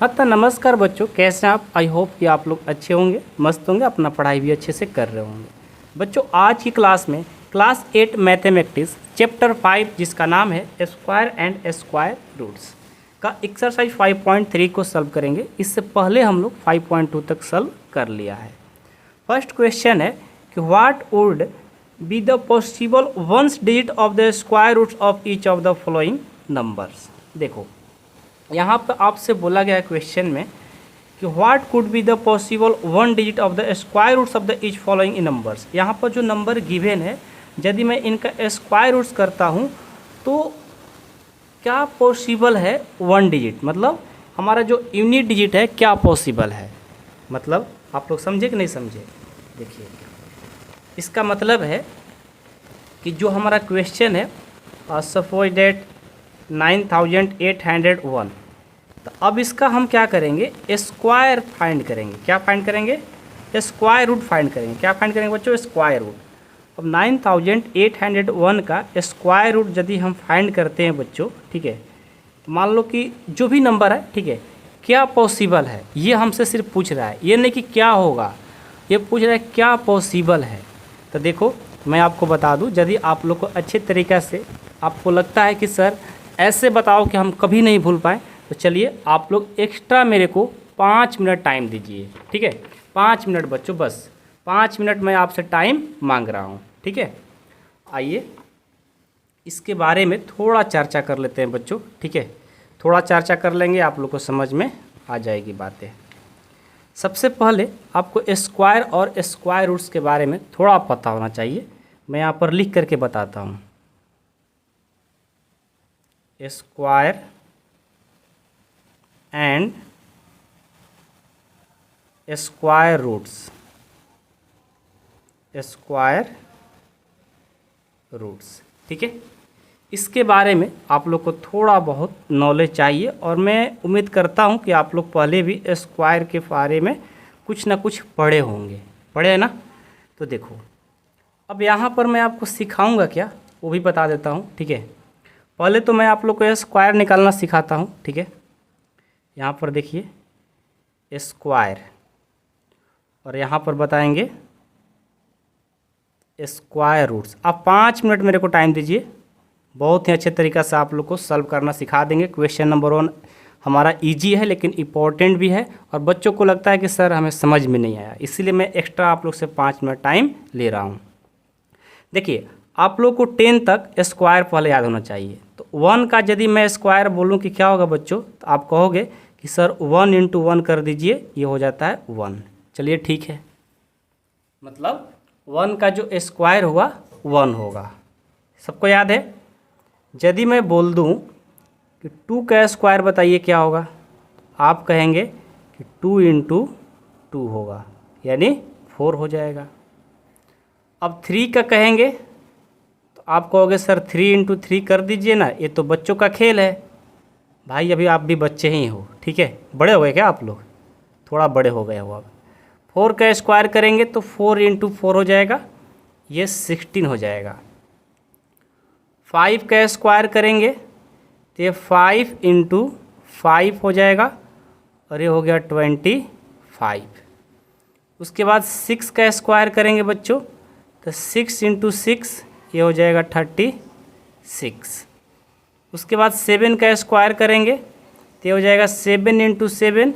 हाँ तो नमस्कार बच्चों, कैसे हैं आप। आई होप कि आप लोग अच्छे होंगे, मस्त होंगे, अपना पढ़ाई भी अच्छे से कर रहे होंगे। बच्चों आज की क्लास में क्लास 8 मैथमेटिक्स चैप्टर 5 जिसका नाम है स्क्वायर एंड स्क्वायर रूट्स का एक्सरसाइज 5.3 को सॉल्व करेंगे। इससे पहले हम लोग 5.2 तक सॉल्व कर लिया है। फर्स्ट क्वेश्चन है कि what would be the possible ones digit of the square roots of each of the following numbers. देखो यहाँ पर आपसे बोला गया है क्वेश्चन में कि what could be the possible one digit of the square roots of the each following numbers. यहाँ पर जो नंबर गिवन है यदि मैं इनका स्क्वायर रूट्स करता हूँ तो क्या पॉसिबल है वन डिजिट, मतलब हमारा जो यूनिट डिजिट है क्या पॉसिबल है। मतलब आप लोग समझे कि नहीं समझे। देखिए इसका मतलब है कि जो हमारा क्वेश्चन है सपोज डेट 9801, तो अब इसका हम क्या करेंगे, स्क्वायर फाइंड करेंगे। क्या फाइंड करेंगे, स्क्वायर रूट फाइंड करेंगे। क्या फाइंड करेंगे बच्चों, स्क्वायर रूट। अब 9801 का स्क्वायर रूट यदि हम फाइंड करते हैं बच्चों, ठीक है, तो मान लो कि जो भी नंबर है, ठीक है, क्या पॉसिबल है, ये हमसे सिर्फ पूछ रहा है, ये नहीं कि क्या होगा, ये पूछ रहा है क्या पॉसिबल है। तो देखो मैं आपको बता दूं, यदि आप लोग को अच्छे तरीक़े से आपको लगता है कि सर ऐसे बताओ कि हम कभी नहीं भूल पाए, तो चलिए आप लोग एक्स्ट्रा मेरे को 5 मिनट टाइम दीजिए। ठीक है, 5 मिनट बच्चों, बस 5 मिनट मैं आपसे टाइम मांग रहा हूँ। ठीक है, आइए इसके बारे में थोड़ा चर्चा कर लेते हैं बच्चों। ठीक है, थोड़ा चर्चा कर लेंगे, आप लोग को समझ में आ जाएगी बातें। सबसे पहले आपको स्क्वायर और स्क्वायर रूट्स के बारे में थोड़ा पता होना चाहिए। मैं यहाँ पर लिख करके बताता हूँ। Square and square roots, square roots, ठीक है, इसके बारे में आप लोग को थोड़ा बहुत नॉलेज चाहिए। और मैं उम्मीद करता हूं कि आप लोग पहले भी स्क्वायर के बारे में कुछ ना कुछ पढ़े होंगे, पढ़े हैं ना। तो देखो अब यहाँ पर मैं आपको सिखाऊंगा क्या, वो भी बता देता हूँ। ठीक है, पहले तो मैं आप लोग को स्क्वायर निकालना सिखाता हूँ। ठीक है, यहाँ पर देखिए स्क्वायर, और यहाँ पर बताएंगे स्क्वायर रूट्स। आप 5 मिनट मेरे को टाइम दीजिए, बहुत ही अच्छे तरीक़ा से आप लोग को सॉल्व करना सिखा देंगे। क्वेश्चन नंबर 1 हमारा इजी है लेकिन इम्पोर्टेंट भी है, और बच्चों को लगता है कि सर हमें समझ में नहीं आया, इसीलिए मैं एक्स्ट्रा आप लोग से 5 मिनट टाइम ले रहा हूँ। देखिए आप लोग को 10 तक स्क्वायर पहले याद होना चाहिए। तो 1 का यदि मैं स्क्वायर बोलूँ कि क्या होगा बच्चों, तो आप कहोगे कि सर 1 × 1 कर दीजिए, ये हो जाता है 1। चलिए ठीक है, मतलब 1 का जो स्क्वायर हुआ 1 होगा, सबको याद है। यदि मैं बोल दूं कि 2 का स्क्वायर बताइए क्या होगा, आप कहेंगे कि 2 × 2 होगा, यानी 4 हो जाएगा। अब 3 का कहेंगे तो आप कहोगे सर 3 × 3 कर दीजिए ना, ये तो बच्चों का खेल है। भाई अभी आप भी बच्चे ही हो, ठीक है, बड़े हो गए क्या आप लोग, थोड़ा बड़े हो गए हो अब। 4 का स्क्वायर करेंगे तो 4 × 4 हो जाएगा, ये 16 हो जाएगा। 5 का स्क्वायर करेंगे तो ये 5 × 5 हो जाएगा, और ये हो गया 25। उसके बाद 6 का स्क्वायर करेंगे बच्चों तो 6 × 6 ये हो जाएगा 36। उसके बाद 7 का स्क्वायर करेंगे तो ये हो जाएगा 7 × 7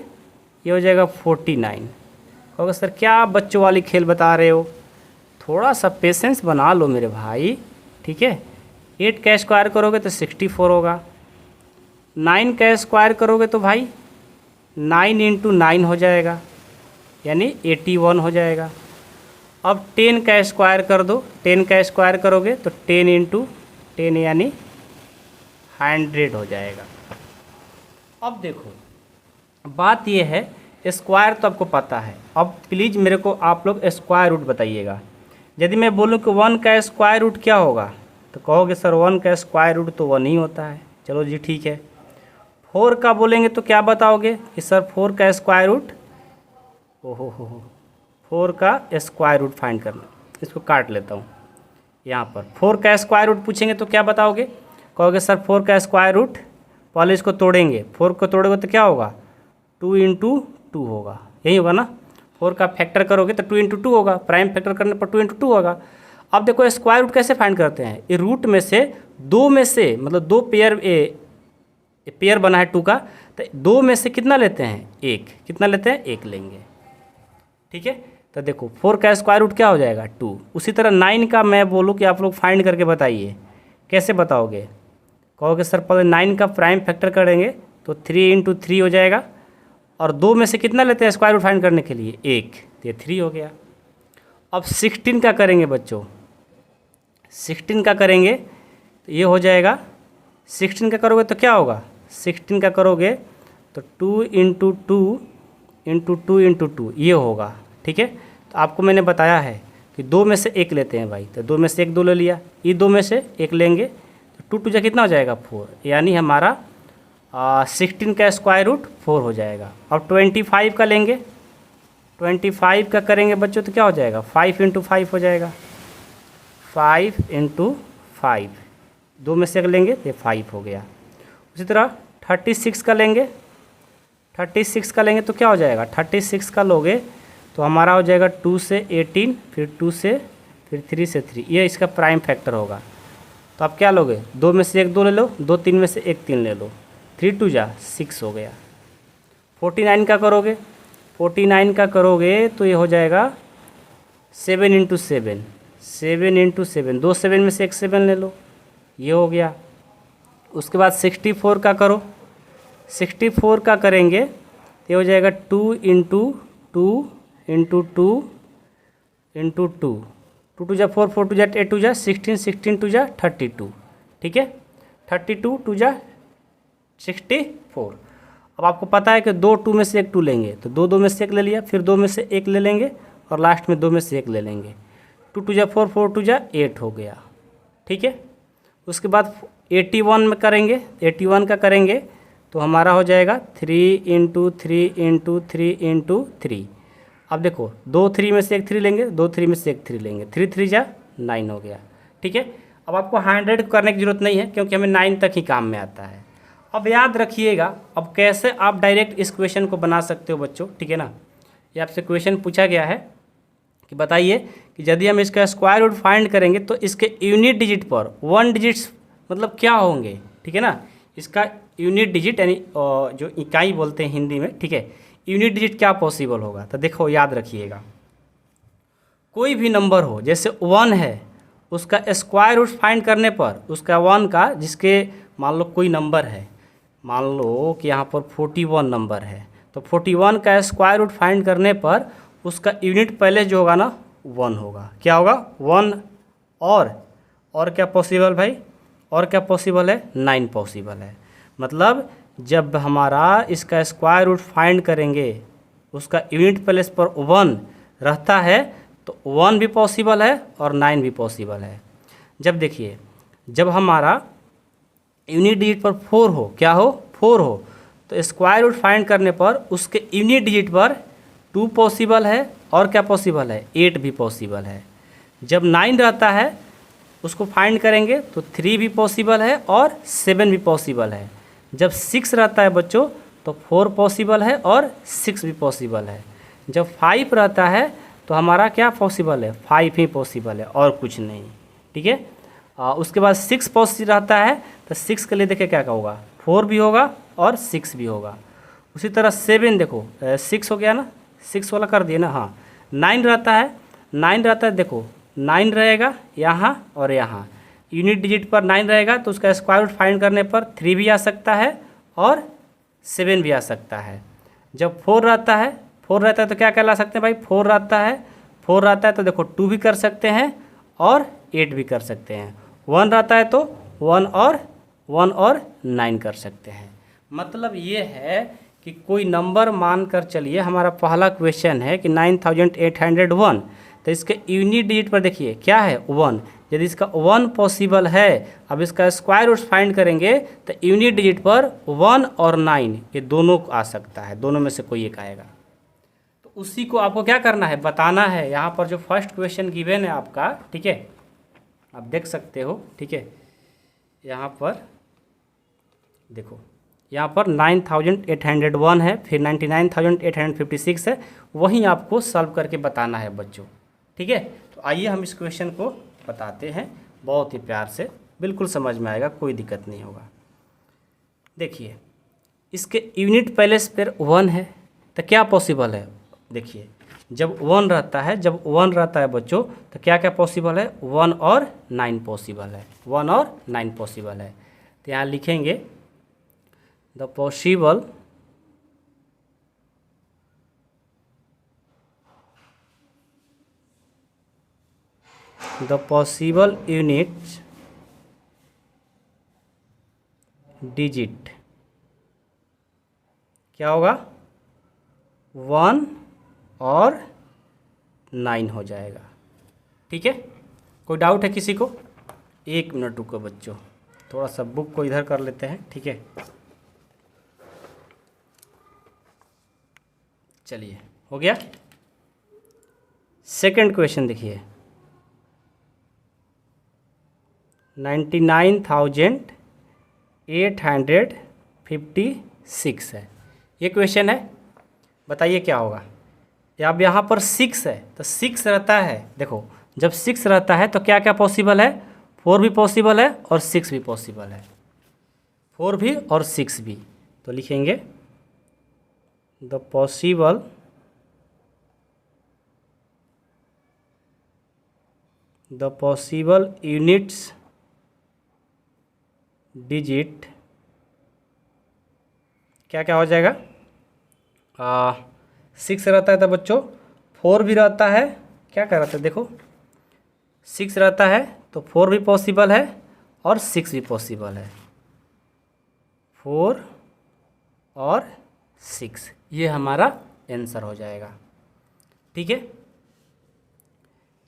ये हो जाएगा 49। कहोगे सर क्या आप बच्चों वाली खेल बता रहे हो, थोड़ा सा पेशेंस बना लो मेरे भाई। ठीक है, 8 का स्क्वायर करोगे तो 64 होगा। 9 का स्क्वायर करोगे तो भाई 9 × 9 हो जाएगा, यानी 81 हो जाएगा। अब 10 का स्क्वायर कर दो, 10 का स्क्वायर करोगे तो 10 × 10 यानी 100 हो जाएगा। अब देखो बात ये है, स्क्वायर तो आपको पता है, अब प्लीज़ मेरे को आप लोग स्क्वायर रूट बताइएगा। यदि मैं बोलूँ कि 1 का स्क्वायर रूट क्या होगा, तो कहोगे सर 1 का स्क्वायर रूट तो 1 ही होता है। चलो जी ठीक है। 4 का बोलेंगे तो क्या बताओगे कि सर 4 का स्क्वायर रूट, ओहो 4 का स्क्वायर रूट फाइंड करना। इसको काट लेता हूँ, यहाँ पर 4 का स्क्वायर रूट पूछेंगे तो क्या बताओगे, कहोगे सर 4 का स्क्वायर रूट, पहले इसको तोड़ेंगे, 4 को तोड़ोगे तो क्या होगा 2 इंटू 2 होगा, यही होगा ना। 4 का फैक्टर करोगे तो 2 इंटू 2 होगा, प्राइम फैक्टर करने पर 2 इंटू 2 होगा। अब देखो स्क्वायर रूट कैसे फाइंड करते हैं, ये रूट में से दो में से, मतलब दो पेयर बना है 2 का, तो 2 में से कितना लेते हैं, 1, कितना लेते हैं, 1 लेंगे, ठीक है। तो देखो 4 का स्क्वायर रूट क्या हो जाएगा, 2। उसी तरह 9 का मैं बोलूँ कि आप लोग फाइंड करके बताइए, कैसे बताओगे, कहोगे सर पहले 9 का प्राइम फैक्टर करेंगे तो 3 इंटू 3 हो जाएगा, और 2 में से कितना लेते हैं स्क्वायर रूट फाइंड करने के लिए, 1, तो ये 3 हो गया। अब 16 का करेंगे बच्चों, 16 का करेंगे तो ये हो जाएगा, 16 का करोगे तो क्या होगा, 16 का करोगे तो 2 इंटू 2 इंटू 2 इंटू 2 ये होगा, ठीक है। तो आपको मैंने बताया है कि 2 में से 1 लेते हैं भाई, तो 2 में से 1 2 ले लिया, ये 2 में से 1 लेंगे तो 2 2 जा कितना हो जाएगा, 4, यानी हमारा 16 का स्क्वायर रूट 4 हो जाएगा। अब 25 का लेंगे, 25 का करेंगे बच्चों तो क्या हो जाएगा, 5 इंटू 5 हो जाएगा, 5 इंटू 5, 2 में से 1 लेंगे तो 5 हो गया। उसी तरह 36 का लेंगे, 36 का लेंगे तो क्या हो जाएगा, 36 का लोगे तो हमारा हो जाएगा 2 से 18, फिर 2 से, फिर 3 से 3, ये इसका प्राइम फैक्टर होगा। तो आप क्या लोगे, 2 में से 1 2 ले लो, 2 3 में से 1 3 ले लो, 3 2 जा 6 हो गया। 49 का करोगे, 49 का करोगे तो ये हो जाएगा 7 इंटू 7, 7 इंटू 7, 2 7 में से 1 7 ले लो, ये हो गया। उसके बाद 64 का करो, 64 का करेंगे तो ये हो जाएगा 2 इंटू 2 इंटू 2 इंटू 2, 2 2 जा 4, 4 2 जा 8 2 जा 16, 16 2 जा 32, ठीक है, 32 2 जा 64। अब आपको पता है कि 2 2 में से 1 2 लेंगे तो 2 2 में से 1 ले लिया, फिर 2 में से 1 ले लेंगे और लास्ट में 2 में से 1 ले लेंगे, 2 2 जा 4, 4 2 जा 8 हो गया, ठीक है। उसके बाद 81 में करेंगे, 81 का करेंगे तो हमारा हो जाएगा 3 इंटू 3 इंटू 3 इंटू 3। अब देखो 2 3 में से 1 3 लेंगे, 2 3 में से 1 3 लेंगे, 3 3 जा 9 हो गया, ठीक है। अब आपको 100 करने की ज़रूरत नहीं है क्योंकि हमें 9 तक ही काम में आता है। अब याद रखिएगा, अब कैसे आप डायरेक्ट इस क्वेश्चन को बना सकते हो बच्चों, ठीक है ना। ये आपसे क्वेश्चन पूछा गया है कि बताइए कि यदि हम इसका स्क्वायर रूट फाइंड करेंगे तो इसके यूनिट डिजिट पर 1 डिजिट्स मतलब क्या होंगे, ठीक है ना। इसका यूनिट डिजिट यानी जो इकाई बोलते हैं हिंदी में, ठीक है, यूनिट डिजिट क्या पॉसिबल होगा। तो देखो याद रखिएगा, कोई भी नंबर हो, जैसे 1 है, उसका स्क्वायर रूट फाइंड करने पर उसका 1 का, जिसके मान लो कोई नंबर है, मान लो कि यहाँ पर 41 नंबर है, तो 41 का स्क्वायर रूट फाइंड करने पर उसका यूनिट पहले जो होगा ना 1 होगा, क्या होगा 1। और क्या पॉसिबल भाई, और क्या पॉसिबल है, 9 पॉसिबल है। मतलब जब हमारा इसका स्क्वायर रूट फाइंड करेंगे उसका यूनिट प्लेस पर 1 रहता है तो 1 भी पॉसिबल है और 9 भी पॉसिबल है। जब देखिए, जब हमारा यूनिट डिजिट पर 4 हो, क्या हो 4 हो, तो स्क्वायर रूट फाइंड करने पर उसके यूनिट डिजिट पर 2 पॉसिबल है और क्या पॉसिबल है, 8 भी पॉसिबल है। जब 9 रहता है उसको फाइंड करेंगे तो 3 भी पॉसिबल है और 7 भी पॉसिबल है। जब 6 रहता है बच्चों तो 4 पॉसिबल है और 6 भी पॉसिबल है। जब 5 रहता है तो हमारा क्या पॉसिबल है, 5 ही पॉसिबल है और कुछ नहीं, ठीक है। उसके बाद 6 पॉसिबल रहता है तो 6 के लिए देखिए क्या होगा, 4 भी होगा और 6 भी होगा। उसी तरह 7 देखो 6 हो गया ना, 6 वाला कर दिए ना, हाँ। 9 रहता है, 9 रहता है, देखो 9 रहेगा यहाँ और यहाँ, यूनिट डिजिट पर 9 रहेगा तो उसका स्क्वायर रूट फाइंड करने पर 3 भी आ सकता है और 7 भी आ सकता है। जब 4 रहता है, 4 रहता है तो क्या कहला सकते हैं भाई, 4 रहता है, 4 रहता है तो देखो 2 भी कर सकते हैं और 8 भी कर सकते हैं। 1 रहता है तो 1 और 9 कर सकते हैं। मतलब ये है कि कोई नंबर मान कर चलिए, हमारा पहला क्वेश्चन है कि 9801, तो इसके यूनिट डिजिट पर देखिए क्या है 1। यदि इसका 1 पॉसिबल है, अब इसका स्क्वायर रूट फाइंड करेंगे तो यूनिट डिजिट पर 1 और 9 ये दोनों आ सकता है, दोनों में से कोई एक आएगा। तो उसी को आपको क्या करना है, बताना है। यहाँ पर जो फर्स्ट क्वेश्चन गिवन है आपका, ठीक है, आप देख सकते हो, ठीक है। यहाँ पर देखो यहाँ पर 9801 है, फिर 99,856 है, वहीं आपको सॉल्व करके बताना है बच्चों। ठीक है, तो आइए हम इस क्वेश्चन को बताते हैं बहुत ही प्यार से, बिल्कुल समझ में आएगा, कोई दिक्कत नहीं होगा। देखिए इसके यूनिट प्लेस पर 1 है, तो क्या पॉसिबल है? देखिए जब 1 रहता है बच्चों, तो क्या क्या पॉसिबल है? 1 और 9 पॉसिबल है, 1 और 9 पॉसिबल है। तो यहाँ लिखेंगे द पॉसिबल यूनिट डिजिट क्या होगा? 1 और 9 हो जाएगा। ठीक है, कोई डाउट है किसी को? 1 मिनट रुको बच्चों, थोड़ा सा बुक को इधर कर लेते हैं। ठीक है, चलिए हो गया। सेकंड क्वेश्चन देखिए, 99,856 है, ये क्वेश्चन है। बताइए क्या होगा? अब यहाँ पर 6 है, तो 6 रहता है, देखो जब 6 रहता है तो क्या क्या पॉसिबल है? 4 भी पॉसिबल है और 6 भी पॉसिबल है, 4 भी और 6 भी। तो लिखेंगे द पॉसिबल यूनिट्स डिजिट क्या क्या हो जाएगा? 6 रहता है तो बच्चों 4 भी रहता है, क्या क्या रहता है? देखो 6 रहता है तो 4 भी पॉसिबल है और 6 भी पॉसिबल है, 4 और 6, ये हमारा आंसर हो जाएगा। ठीक है,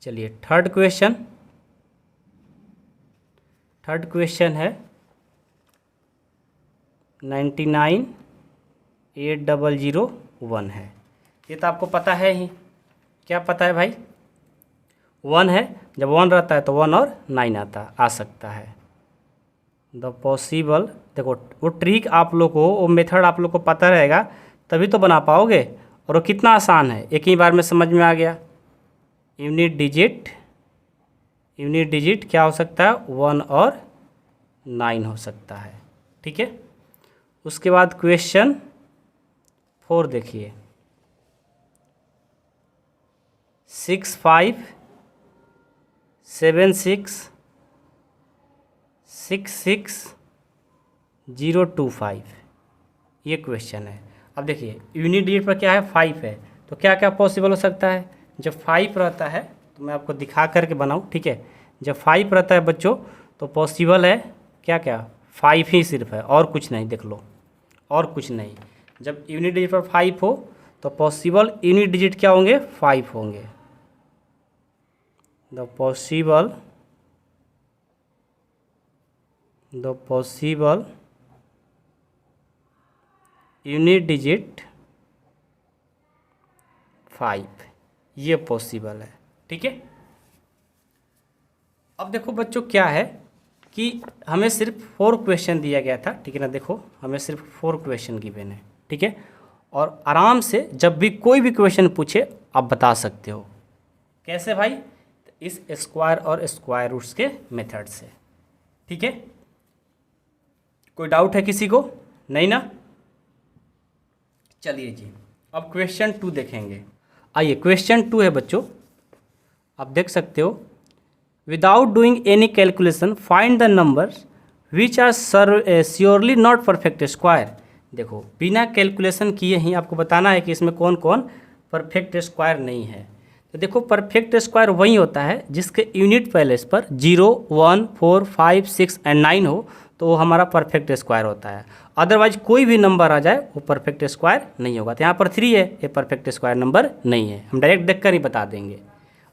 चलिए थर्ड क्वेश्चन है 99,801 है। ये तो आपको पता है ही, क्या पता है भाई? 1 है, जब 1 रहता है तो 1 और 9 आ सकता है। द पॉसिबल, देखो वो ट्रिक आप लोग को, वो मेथड आप लोग को पता रहेगा तभी तो बना पाओगे, और वो कितना आसान है, एक ही बार में समझ में आ गया। यूनिट डिजिट क्या हो सकता है? 1 और 9 हो सकता है। ठीक है, उसके बाद क्वेश्चन 4 देखिए, 657666 025, ये क्वेश्चन है। अब देखिए यूनिट डिजिट पर क्या है? 5 है, तो क्या क्या पॉसिबल हो सकता है? जब 5 रहता है, तो मैं आपको दिखा करके बनाऊँ। ठीक है, जब 5 रहता है बच्चों तो पॉसिबल है क्या क्या? 5 ही सिर्फ है, और कुछ नहीं, देख लो और कुछ नहीं। जब यूनिट डिजिट पर 5 हो तो पॉसिबल यूनिट डिजिट क्या होंगे? 5 होंगे। द पॉसिबल यूनिट डिजिट 5, ये पॉसिबल है। ठीक है, अब देखो बच्चों क्या है कि हमें सिर्फ 4 क्वेश्चन दिया गया था। ठीक है ना, देखो हमें सिर्फ 4 क्वेश्चन गिवन है। ठीक है, और आराम से जब भी कोई भी क्वेश्चन पूछे आप बता सकते हो। कैसे भाई? इस स्क्वायर और स्क्वायर रूट्स के मेथड से। ठीक है, कोई डाउट है किसी को? नहीं ना? चलिए जी, अब क्वेश्चन 2 देखेंगे। आइए क्वेश्चन 2 है बच्चों, आप देख सकते हो। Without doing any calculation find the numbers which are surely not perfect square. देखो बिना कैलकुलेशन किए ही आपको बताना है कि इसमें कौन कौन परफेक्ट स्क्वायर नहीं है। तो देखो परफेक्ट स्क्वायर वही होता है जिसके यूनिट प्लेस पर 0, 1, 4, 5, 6 एंड 9 हो, तो वो हमारा परफेक्ट स्क्वायर होता है। अदरवाइज कोई भी नंबर आ जाए वो परफेक्ट स्क्वायर नहीं होगा। तो यहाँ पर 3 है, ये परफेक्ट स्क्वायर नंबर नहीं है, हम डायरेक्ट देखकर ही बता देंगे।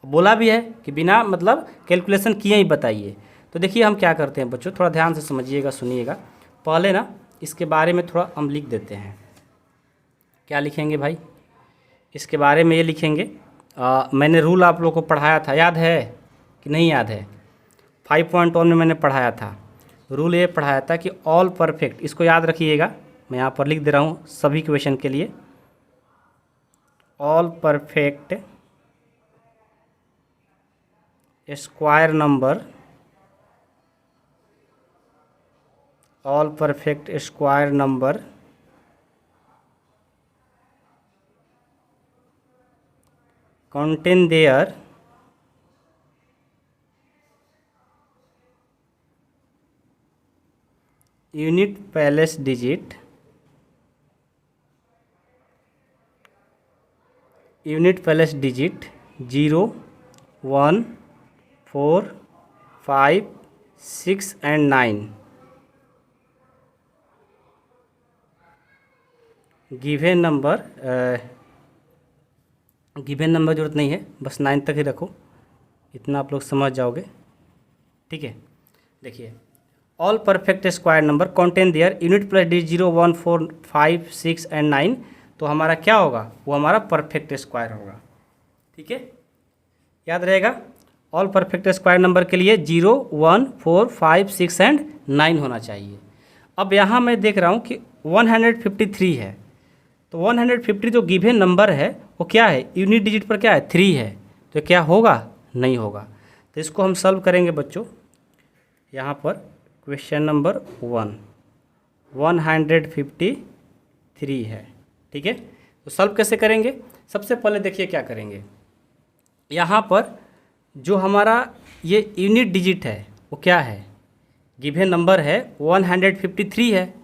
बोला भी है कि बिना मतलब कैलकुलेशन किए ही बताइए। तो देखिए हम क्या करते हैं बच्चों, थोड़ा ध्यान से समझिएगा, सुनिएगा। पहले ना इसके बारे में थोड़ा हम लिख देते हैं। क्या लिखेंगे भाई? इसके बारे में ये लिखेंगे, मैंने रूल आप लोगों को पढ़ाया था, याद है कि नहीं याद है? 5.1 में मैंने पढ़ाया था, रूल ये पढ़ाया था कि ऑल परफेक्ट, इसको याद रखिएगा, मैं यहाँ पर लिख दे रहा हूँ सभी क्वेश्चन के लिए। All perfect square number, all perfect square number contain their unit place digit, unit place digit 0, 1, 4, 5, 6 and 9। Given number given number ज़रूरत नहीं है, बस 9 तक ही रखो, इतना आप लोग समझ जाओगे। ठीक है, देखिए all perfect square number contain their unit plus D 0, 1, 4, 5, 6 and 9। तो हमारा क्या होगा, वो हमारा परफेक्ट स्क्वायर होगा। ठीक है, याद रहेगा ऑल परफेक्ट स्क्वायर नंबर के लिए 0, 1, 4, 5, 6 एंड 9 होना चाहिए। अब यहाँ मैं देख रहा हूँ कि 153 है, तो 150 जो गिवन नंबर है वो क्या है, यूनिट डिजिट पर क्या है 3 है, तो क्या होगा, नहीं होगा। तो इसको हम सॉल्व करेंगे बच्चों। यहाँ पर क्वेश्चन नंबर 153 है। ठीक है, तो सॉल्व कैसे करेंगे, सबसे पहले देखिए क्या करेंगे। यहाँ पर जो हमारा ये यूनिट डिजिट है वो क्या है, गिवन नंबर है 153 है,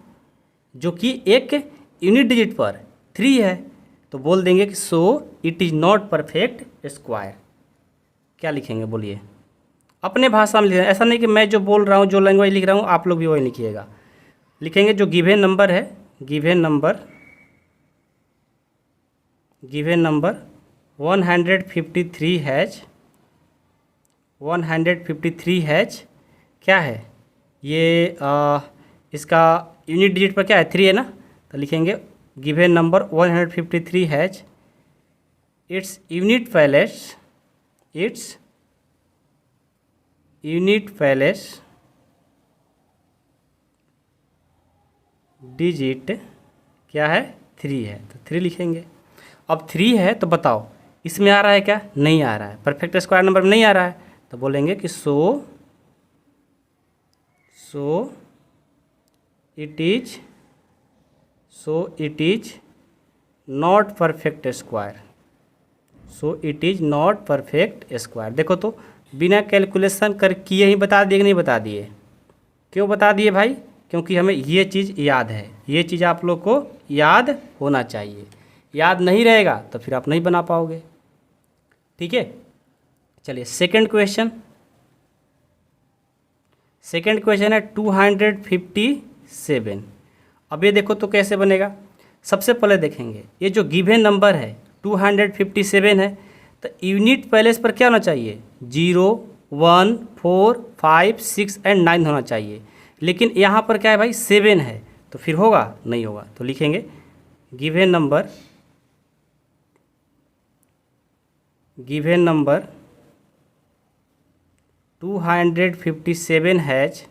जो कि एक यूनिट डिजिट पर 3 है, तो बोल देंगे कि so it is not perfect square. क्या लिखेंगे बोलिए, अपने भाषा में लिखेंगे, ऐसा नहीं कि मैं जो बोल रहा हूँ, जो लैंग्वेज लिख रहा हूँ आप लोग भी वही लिखिएगा। लिखेंगे जो गिवन नंबर है, गिवन नंबर 153 हैज क्या है, ये इसका यूनिट डिजिट पर क्या है 3 है ना, तो लिखेंगे given number 153 has its unit palace digit क्या है 3 है, तो 3 लिखेंगे। अब 3 है तो बताओ इसमें आ रहा है क्या, नहीं आ रहा है, परफेक्ट स्क्वायर नंबर में नहीं आ रहा है, तो बोलेंगे कि so it is not perfect square, so it is not perfect square. देखो तो बिना कैलकुलेशन कर किए ही बता दिए कि नहीं बता दिए, क्यों बता दिए भाई, क्योंकि हमें ये चीज़ याद है, ये चीज़ आप लोग को याद होना चाहिए, याद नहीं रहेगा तो फिर आप नहीं बना पाओगे। ठीक है, चलिए सेकंड क्वेश्चन है 257। अब ये देखो तो कैसे बनेगा, सबसे पहले देखेंगे ये जो गिवन नंबर है 257 है, तो यूनिट पैलेस पर क्या होना चाहिए 0, 1, 4, 5, 6 एंड 9 होना चाहिए, लेकिन यहाँ पर क्या है भाई 7 है, तो फिर होगा नहीं होगा, तो लिखेंगे given number 257 has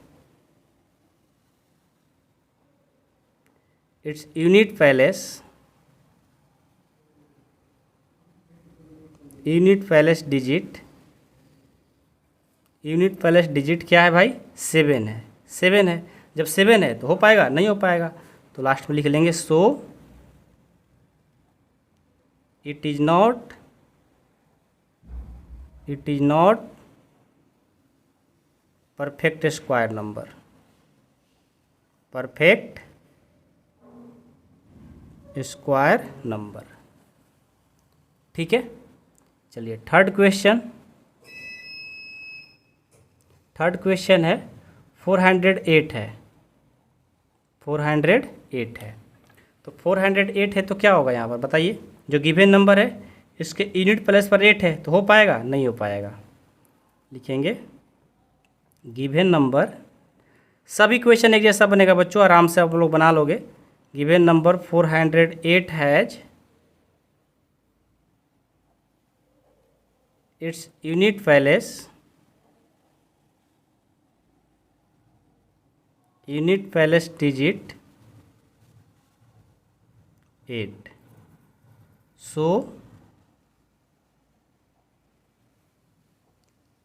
its unit palace digit क्या है भाई 7 है, 7 है, जब 7 है तो हो पाएगा, नहीं हो पाएगा, तो लास्ट में लिख लेंगे so it is not perfect square number, perfect square number. ठीक है, चलिए थर्ड क्वेश्चन है 408 है, 408 है, तो 408 है तो क्या होगा यहाँ पर बताइए, जो गिवन नंबर है इसके यूनिट प्लेस पर 8 है, तो हो पाएगा, नहीं हो पाएगा। लिखेंगे गिवन नंबर, सभी क्वेश्चन एक जैसा बनेगा बच्चों, आराम से आप लोग बना लोगे। Given number 408 has its unit palace digit 8. So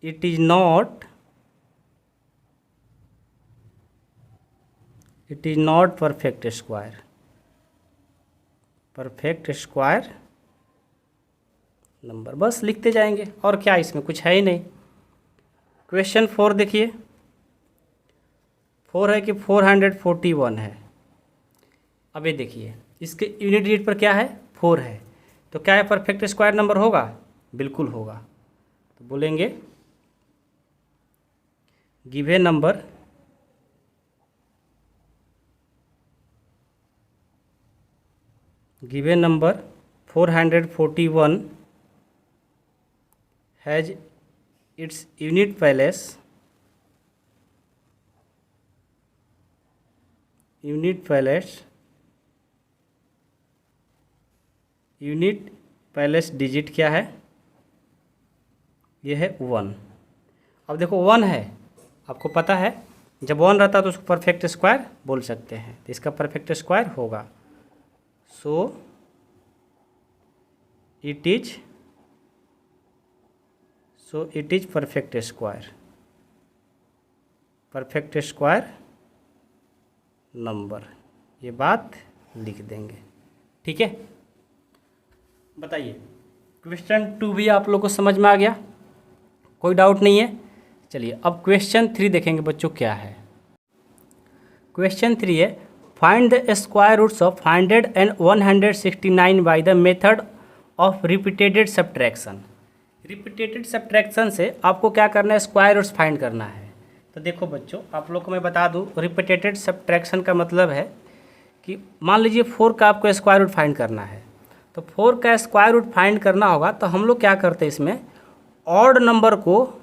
it is not perfect square. Perfect square number, बस लिखते जाएंगे और क्या, इसमें कुछ है ही नहीं। क्वेश्चन 4 देखिए, 4 है कि 441 है। अब ये देखिए इसके यूनिट डिजिट पर क्या है, 4 है, तो क्या है, परफेक्ट स्क्वायर नंबर होगा, बिल्कुल होगा। तो बोलेंगे given number given number 441 has its unit place digit क्या है, ये है 1। अब देखो 1 है, आपको पता है जब 1 रहता है तो उसको परफेक्ट स्क्वायर बोल सकते हैं, तो इसका परफेक्ट स्क्वायर होगा। So it is perfect square number, ये बात लिख देंगे। ठीक है, बताइए क्वेश्चन 2 भी आप लोग को समझ में आ गया, कोई डाउट नहीं है। चलिए अब क्वेश्चन 3 देखेंगे बच्चों क्या है। क्वेश्चन 3 है, find the square roots of 100 and 169 by the method of repeated subtraction. Repeated subtraction से आपको क्या करना है, स्क्वायर रूट्स फाइंड करना है। तो देखो बच्चों, आप लोग को मैं बता दूं, रिपीटेड सब्ट्रैक्शन का मतलब है कि मान लीजिए 4 का आपको स्क्वायर रूट फाइंड करना है, तो 4 का स्क्वायर रूट फाइंड करना होगा, तो हम लोग क्या करते हैं, इसमें ऑड नंबर को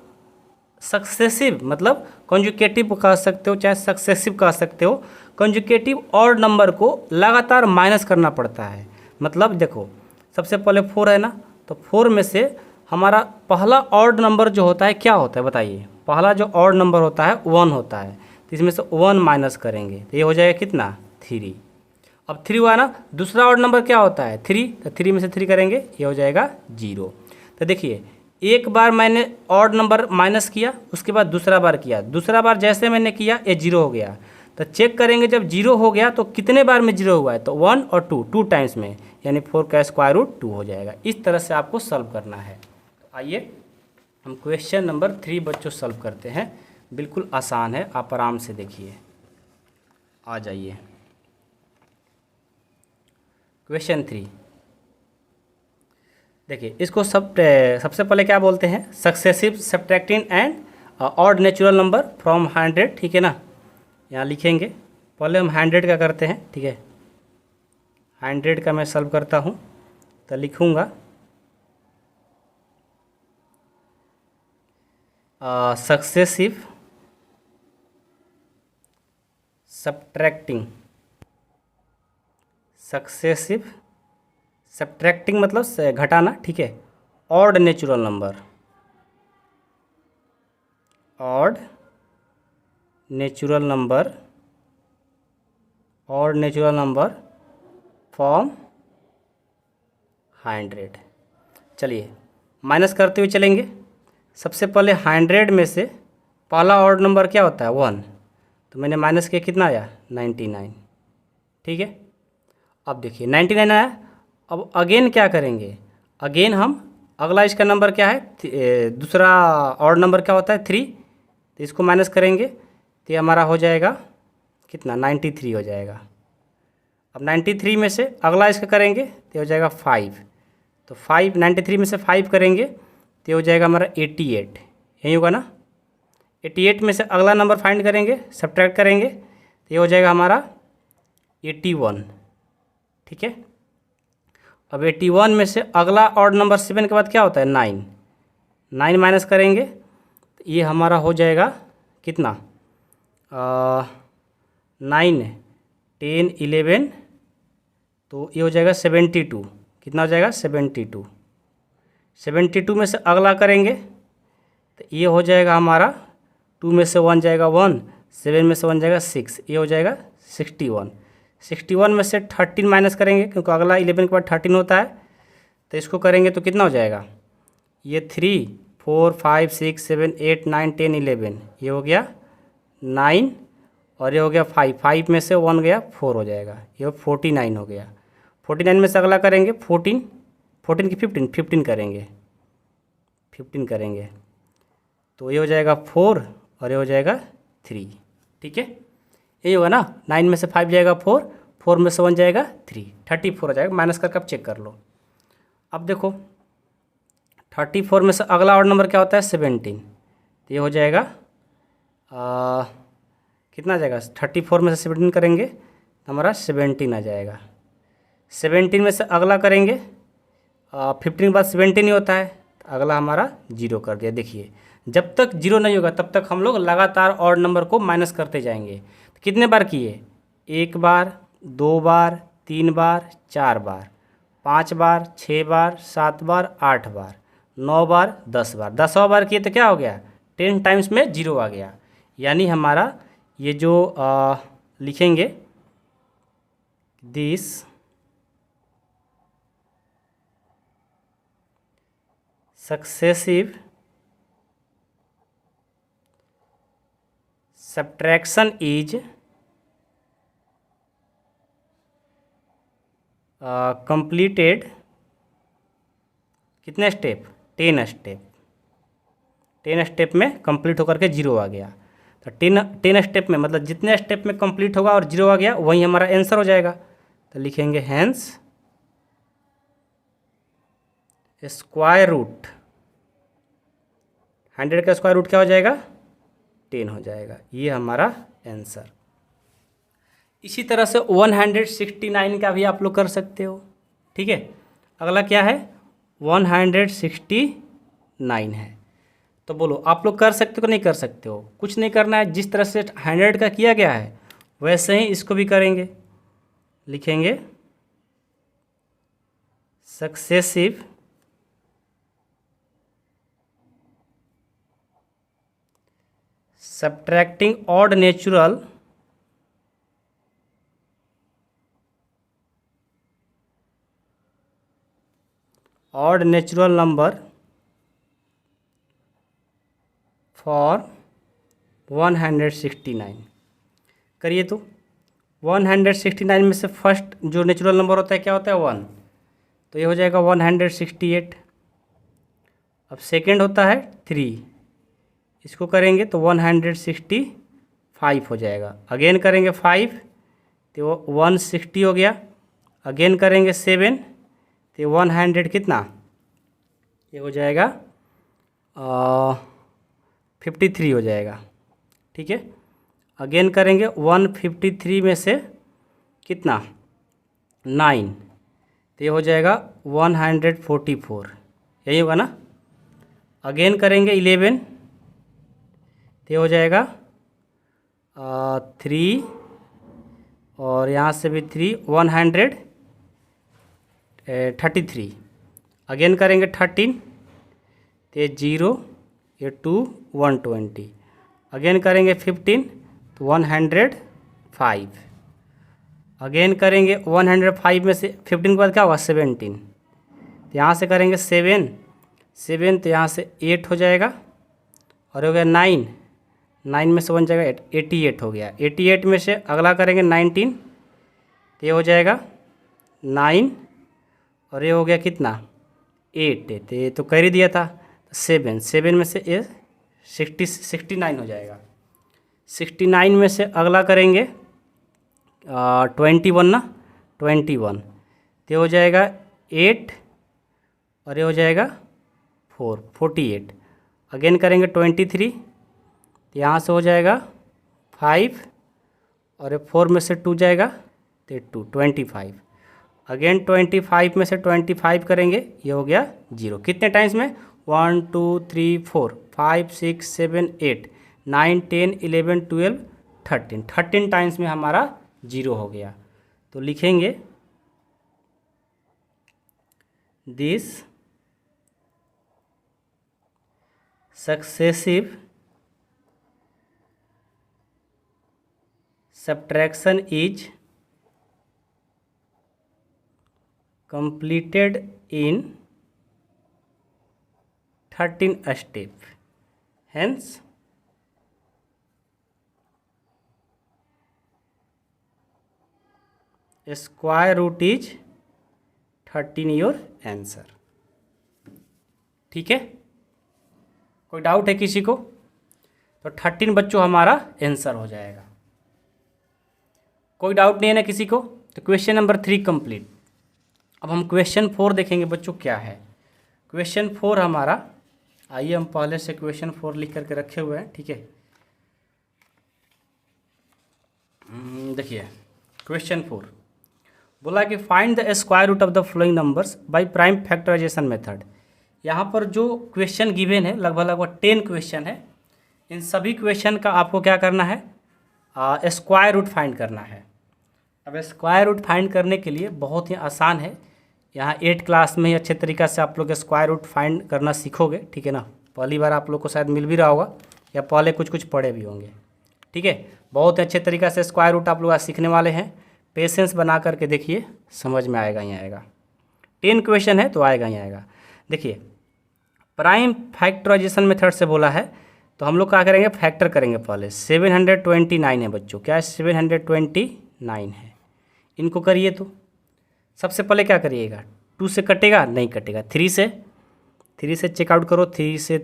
सक्सेसिव, मतलब कंजुकेटिव कह सकते हो, चाहे सक्सेसिव कह सकते हो, कंजुकेटिव ऑड नंबर को लगातार माइनस करना पड़ता है। मतलब देखो सबसे पहले 4 है ना, तो 4 में से हमारा पहला ऑड नंबर जो होता है क्या होता है बताइए, पहला जो ऑड नंबर होता है 1 होता है, तो इसमें से 1 माइनस करेंगे तो ये हो जाएगा कितना, 3। अब 3 हुआ ना, दूसरा ऑड नंबर क्या होता है 3, तो 3 में से 3 करेंगे, ये हो जाएगा 0। तो देखिए एक बार मैंने ऑड नंबर माइनस किया, उसके बाद दूसरा बार किया, दूसरा बार जैसे मैंने किया ये 0 हो गया, तो चेक करेंगे जब 0 हो गया तो कितने बार में 0 हुआ है, तो 1 और 2 टाइम्स में, यानी 4 का स्क्वायर रूट 2 हो जाएगा। इस तरह से आपको सॉल्व करना है। तो आइए हम क्वेश्चन नंबर 3 बच्चों सॉल्व करते हैं, बिल्कुल आसान है, आप आराम से देखिए। आ जाइए क्वेश्चन 3 देखिए, इसको सबसे पहले क्या बोलते हैं, successive subtracting and odd natural number from 100। ठीक है ना, यहाँ लिखेंगे, पहले हम 100 का करते हैं। ठीक है, 100 का मैं सॉल्व करता हूँ, तो लिखूँगा सक्सेसिव सब्ट्रैक्टिंग मतलब घटाना, ठीक है, ऑड नेचुरल नंबर, फ्रॉम 100। चलिए माइनस करते हुए चलेंगे। सबसे पहले 100 में से पहला ऑड नंबर क्या होता है 1, तो मैंने माइनस किया, कितना आया 99। ठीक है, अब देखिए 99 आया। अब अगेन क्या करेंगे, अगेन हम अगला इसका नंबर क्या है, दूसरा ऑड नंबर क्या होता है 3, तो इसको माइनस करेंगे तो ये हमारा हो जाएगा कितना 93 हो जाएगा। अब 93 में से अगला इसका करेंगे तो हो जाएगा 5, तो 93 में से 5 करेंगे तो हो जाएगा हमारा 88, यही होगा ना। 88 में से अगला नंबर फाइंड करेंगे, सब्ट्रैक्ट करेंगे तो ये हो जाएगा हमारा 81। ठीक है, अब 81 में से अगला ऑड नंबर 7 के बाद क्या होता है 9 माइनस करेंगे तो ये हमारा हो जाएगा कितना 9 10 11, तो ये हो जाएगा 72। कितना हो जाएगा 72 में से अगला करेंगे तो ये हो जाएगा हमारा 2 में से 1 जाएगा 1, 7 में से 1 जाएगा 6, ये हो जाएगा 61। 61 में से 13 माइनस करेंगे क्योंकि अगला 11 के बाद 13 होता है, तो इसको करेंगे तो कितना हो जाएगा, ये 3 4 5 6 7 8 9 10 11, ये हो गया 9 और ये हो गया 5, 5 में से 1 गया 4 हो जाएगा, ये 49 हो गया। 49 में से अगला करेंगे 14, 14 की 15, 15 करेंगे, 15 करेंगे तो ये हो जाएगा 4 और ये हो जाएगा 3। ठीक है, यही होगा ना। 9 में से 5 जाएगा 4, 4 में से 1 जाएगा 3, 34 हो जाएगा। माइनस करके आप चेक कर लो। अब देखो 34 में से अगला ऑड नंबर क्या होता है, 17, तो ये हो जाएगा कितना आ जाएगा, 34 में से 17 करेंगे तो हमारा 17 आ जाएगा। 17 में से अगला करेंगे 15 के बाद 17 ही होता है, तो अगला हमारा 0 कर दिया। देखिए जब तक 0 नहीं होगा तब तक हम लोग लगातार ऑड नंबर को माइनस करते जाएंगे। तो कितने बार किए, 1 बार, 2 बार, 3 बार, 4 बार, 5 बार, 6 बार, 7 बार, 8 बार, 9 बार, 10 बार। 10वां बार किए तो क्या हो गया, 10 टाइम्स में 0 आ गया। यानी हमारा ये जो लिखेंगे this successive subtraction is completed, कितने स्टेप, 10 स्टेप, 10 स्टेप में कंप्लीट होकर के 0 आ गया। तो 10 स्टेप में मतलब जितने स्टेप में कंप्लीट होगा और 0 आ गया वही हमारा आंसर हो जाएगा। तो लिखेंगे हैंस स्क्वायर रूट, 100 का स्क्वायर रूट क्या हो जाएगा, 10 हो जाएगा। ये हमारा आंसर। इसी तरह से 169 का भी आप लोग कर सकते हो। ठीक है, अगला क्या है, 169 है। तो बोलो आप लोग कर सकते हो कि नहीं कर सकते हो। कुछ नहीं करना है, जिस तरह से 100 का किया गया है वैसे ही इसको भी करेंगे। लिखेंगे successive subtracting odd natural number for 169 करिए। तो 169 में से फर्स्ट जो नेचुरल नंबर होता है क्या होता है, 1, तो ये हो जाएगा 168। अब सेकेंड होता है 3, इसको करेंगे तो 165 हो जाएगा। अगेन करेंगे 5 तो वो 160 हो गया। अगेन करेंगे 7 तो 100 कितना, ये हो जाएगा 53 हो जाएगा। ठीक है, अगेन करेंगे 153 में से कितना 9 तो ये हो जाएगा 144, यही होगा ना। अगेन करेंगे 11 तो ये हो जाएगा 3 और यहाँ से भी 3, 133। अगेन करेंगे 13 तो ये 0, ये 2, 120। अगेन करेंगे 15 तो 105। अगेन करेंगे 105 में से 15 के बाद क्या होगा 17, तो यहाँ से करेंगे 7 तो यहाँ से 8 हो जाएगा और हो गया 9 में से 1 जाएगा 8, 88 हो गया। 88 में से अगला करेंगे 19 तो ये हो जाएगा 9 और ये हो गया कितना 8, तो ये तो कर ही दिया था। 7 में से ये 69 हो जाएगा। 69 में से अगला करेंगे 21 ना, 21 तो ये हो जाएगा 8 और ये हो जाएगा 48। अगेन करेंगे 23 तो यहाँ से हो जाएगा 5 और ये 4 में से 2 जाएगा तो 2, 25। अगेन 25 में से 25 करेंगे, ये हो गया 0। कितने टाइम्स में, 1 2 3 4 5 6 7 8 9 10 11 12 13, 13 टाइम्स में हमारा 0 हो गया। तो लिखेंगे this successive subtraction is completed in 13 step, hence square root is 13 your answer. ठीक है, कोई डाउट है किसी को? तो 13 बच्चों हमारा आंसर हो जाएगा। कोई डाउट नहीं है ना किसी को? तो क्वेश्चन नंबर 3 कंप्लीट। अब हम क्वेश्चन 4 देखेंगे बच्चों क्या है। क्वेश्चन 4 हमारा, आइए हम पहले से क्वेश्चन 4 लिख करके रखे हुए हैं। ठीक है, देखिए क्वेश्चन 4 बोला कि find the square root of the following numbers by prime factorisation method. यहाँ पर जो क्वेश्चन गिवन है लगभग 10 क्वेश्चन है। इन सभी क्वेश्चन का आपको क्या करना है, स्क्वायर रूट फाइंड करना है। अब स्क्वायर रूट फाइंड करने के लिए बहुत ही आसान है। यहाँ 8 क्लास में ही अच्छे तरीक़ा से आप लोग स्क्वायर रूट फाइंड करना सीखोगे। ठीक है ना, पहली बार आप लोग को शायद मिल भी रहा होगा या पहले कुछ पढ़े भी होंगे। ठीक है, बहुत ही अच्छे तरीक़ा से स्क्वायर रूट आप लोग आज सीखने वाले हैं। पेशेंस बना करके देखिए, समझ में आएगा ही आएगा। 10 क्वेश्चन है तो आएगा ही आएगा। देखिए प्राइम फैक्टराइजेशन मेथड से बोला है तो हम लोग क्या करेंगे, फैक्टर करेंगे। पहले 729 है बच्चों, क्या है 729 है। इनको करिए तो सबसे पहले क्या करिएगा, 2 से कटेगा नहीं कटेगा, 3 से चेकआउट करो। 3 से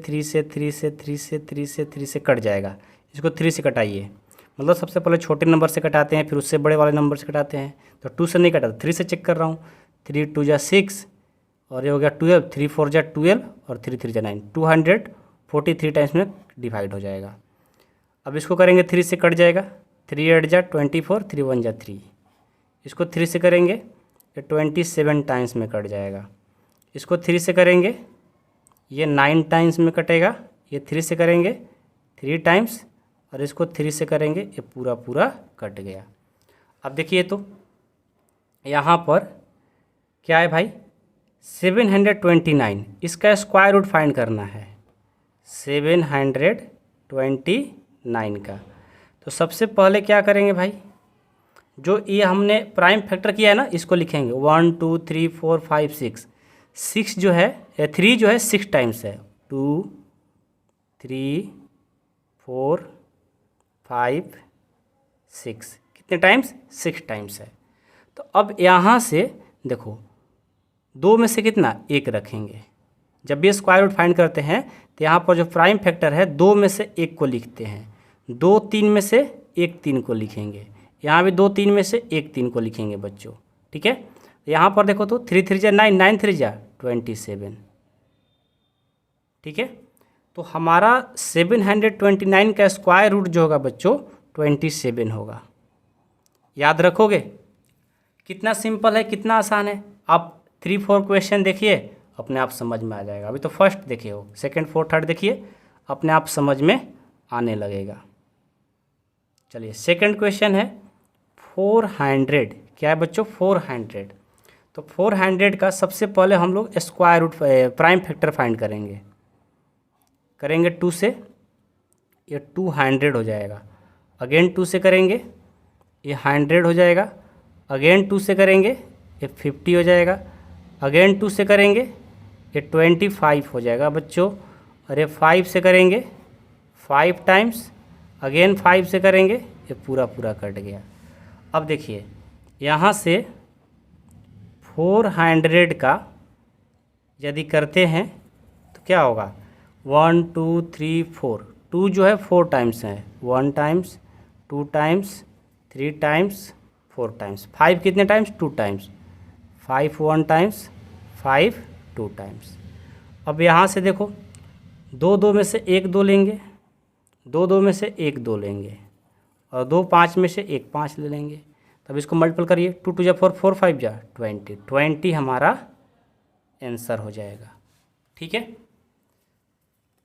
कट जाएगा, इसको 3 से कटाइए। मतलब सबसे पहले छोटे नंबर से कटाते हैं, फिर उससे बड़े वाले नंबर से कटाते हैं। तो 2 से नहीं कटा, 3 से चेक कर रहा हूँ। 3 2 जा 6 और ये हो गया 12, 3 4 जा 12 और 3 3 जा 9, 243 टाइम्स में डिवाइड हो जाएगा। अब इसको करेंगे 3 से कट जाएगा, 3 8 जा 24, 3 1 जा 3। इसको 3 से करेंगे ये 27 टाइम्स में कट जाएगा। इसको 3 से करेंगे ये 9 टाइम्स में कटेगा। ये 3 से करेंगे 3 टाइम्स और इसको 3 से करेंगे ये पूरा कट गया। अब देखिए तो यहाँ पर क्या है भाई, 729, इसका स्क्वायर रूट फाइंड करना है 729 का। तो सबसे पहले क्या करेंगे भाई, जो ये हमने प्राइम फैक्टर किया है ना, इसको लिखेंगे 1 2 3 4 5 6। 6 जो है 3 जो है 6 टाइम्स है, 2 3 4 5 6, कितने टाइम्स, 6 टाइम्स है। तो अब यहाँ से देखो 2 में से कितना, 1 रखेंगे। जब भी स्क्वायर रूट फाइंड करते हैं तो यहाँ पर जो प्राइम फैक्टर है 2 में से 1 को लिखते हैं, 2 3 में से 1 3 को लिखेंगे। यहाँ भी 2 3 में से 1 3 को लिखेंगे बच्चों। ठीक है, यहाँ पर देखो तो 3 3 जा 9, 9 3 जा 27। ठीक है, तो हमारा 729 का स्क्वायर रूट जो होगा बच्चों 27 होगा। याद रखोगे? कितना सिंपल है, कितना आसान है। आप 3 4 क्वेश्चन देखिए, अपने आप समझ में आ जाएगा। अभी तो फर्स्ट देखे हो, सेकंड फोर्थ थर्ड देखिए, अपने आप समझ में आने लगेगा। चलिए सेकंड क्वेश्चन है 400। क्या है बच्चों, 400। तो 400 का सबसे पहले हम लोग square root prime factor find करेंगे 2 से, ये 200 हो जाएगा। अगेन 2 से करेंगे ये 100 हो जाएगा। अगेन 2 से करेंगे ये 50 हो जाएगा। अगेन 2 से करेंगे ये 25 हो जाएगा बच्चों। और ये 5 से करेंगे 5 टाइम्स। अगेन 5 से करेंगे ये पूरा कट गया। अब देखिए यहाँ से 400 का यदि करते हैं तो क्या होगा, 1 2 3 4, 2 जो है 4 टाइम्स है, 1 टाइम्स 2 टाइम्स 3 टाइम्स 4 टाइम्स। 5 कितने टाइम्स, 2 टाइम्स। 5 1 times, 5 2 times. अब यहाँ से देखो 2 2 में से 1 2 लेंगे, 2 2 में से 1 2 लेंगे और 2 5 में से 1 5 ले लेंगे। तब इसको मल्टीपल करिए, 2 2 जा 4 4 5 जा 20 हमारा आंसर हो जाएगा। ठीक है,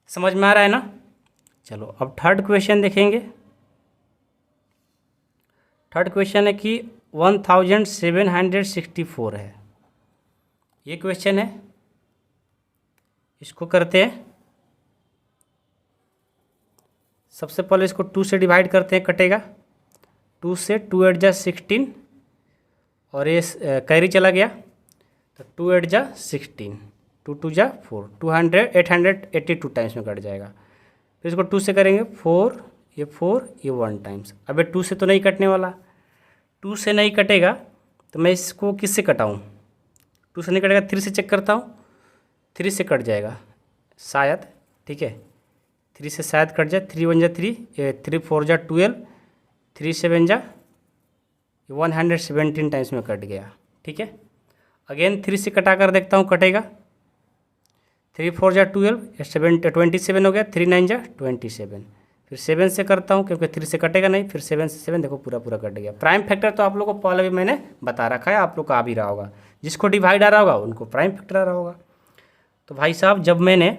समझ में आ रहा है ना। चलो अब थर्ड क्वेश्चन देखेंगे। थर्ड क्वेश्चन है कि 1764 है, ये क्वेश्चन है। इसको करते हैं, सबसे पहले इसको 2 से डिवाइड करते हैं, कटेगा 2 से 2 8 जा 16 और ये कैरी चला गया। तो 2 8 जा 16, 2 2 जा 4, 882 टाइम्स में कट जाएगा। फिर इसको 2 से करेंगे 4, ये 4, ये 1 टाइम्स। अबे 2 से तो नहीं कटने वाला, 2 से नहीं कटेगा तो मैं इसको किससे कटाऊँ? 2 से नहीं कटेगा, 3 से चेक करता हूँ, 3 से कट जाएगा शायद, ठीक है 3 से शायद कट जाए। 3 1 जा 3, 3 4 जा 12, 3 7 जा 117 टाइम्स में कट गया, ठीक है। अगेन 3 से कटा कर देखता हूँ, कटेगा। 3 4 जा 12, 27 हो गया, 3 9 जा 27। फिर 7 से करता हूँ क्योंकि 3 से कटेगा नहीं, फिर 7 से 7 देखो पूरा पूरा कट गया। प्राइम फैक्टर तो आप लोगों को पहले भी मैंने बता रखा है, आप लोग को आ भी रहा होगा, जिसको डिवाइड आ रहा होगा उनको प्राइम फैक्टर आ रहा होगा। तो भाई साहब जब मैंने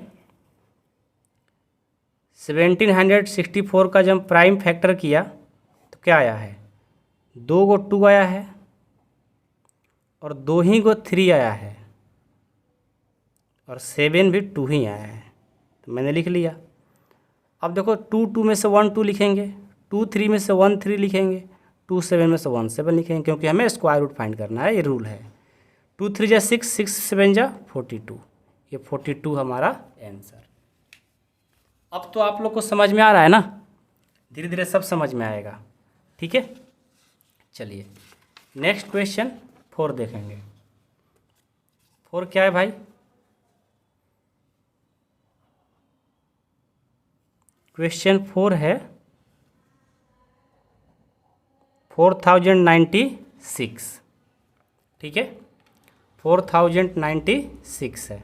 1764 का जब प्राइम फैक्टर किया तो क्या आया है, 2 गो 2 आया है और 2 ही गो 3 आया है और 7 भी 2 ही आया है, तो मैंने लिख लिया। अब देखो 2 2 में से 1 2 लिखेंगे, 2 3 में से 1 3 लिखेंगे, 2 7 में से 1 7 लिखेंगे, क्योंकि हमें स्क्वायर रूट फाइंड करना है, ये रूल है। 2 3 जा 6, 6 7 जा 42, ये 42 हमारा आंसर। अब तो आप लोग को समझ में आ रहा है ना, धीरे धीरे सब समझ में आएगा, ठीक है। चलिए नेक्स्ट क्वेश्चन 4 देखेंगे। 4 क्या है भाई, क्वेश्चन 4 है 4096, ठीक है 4096 है।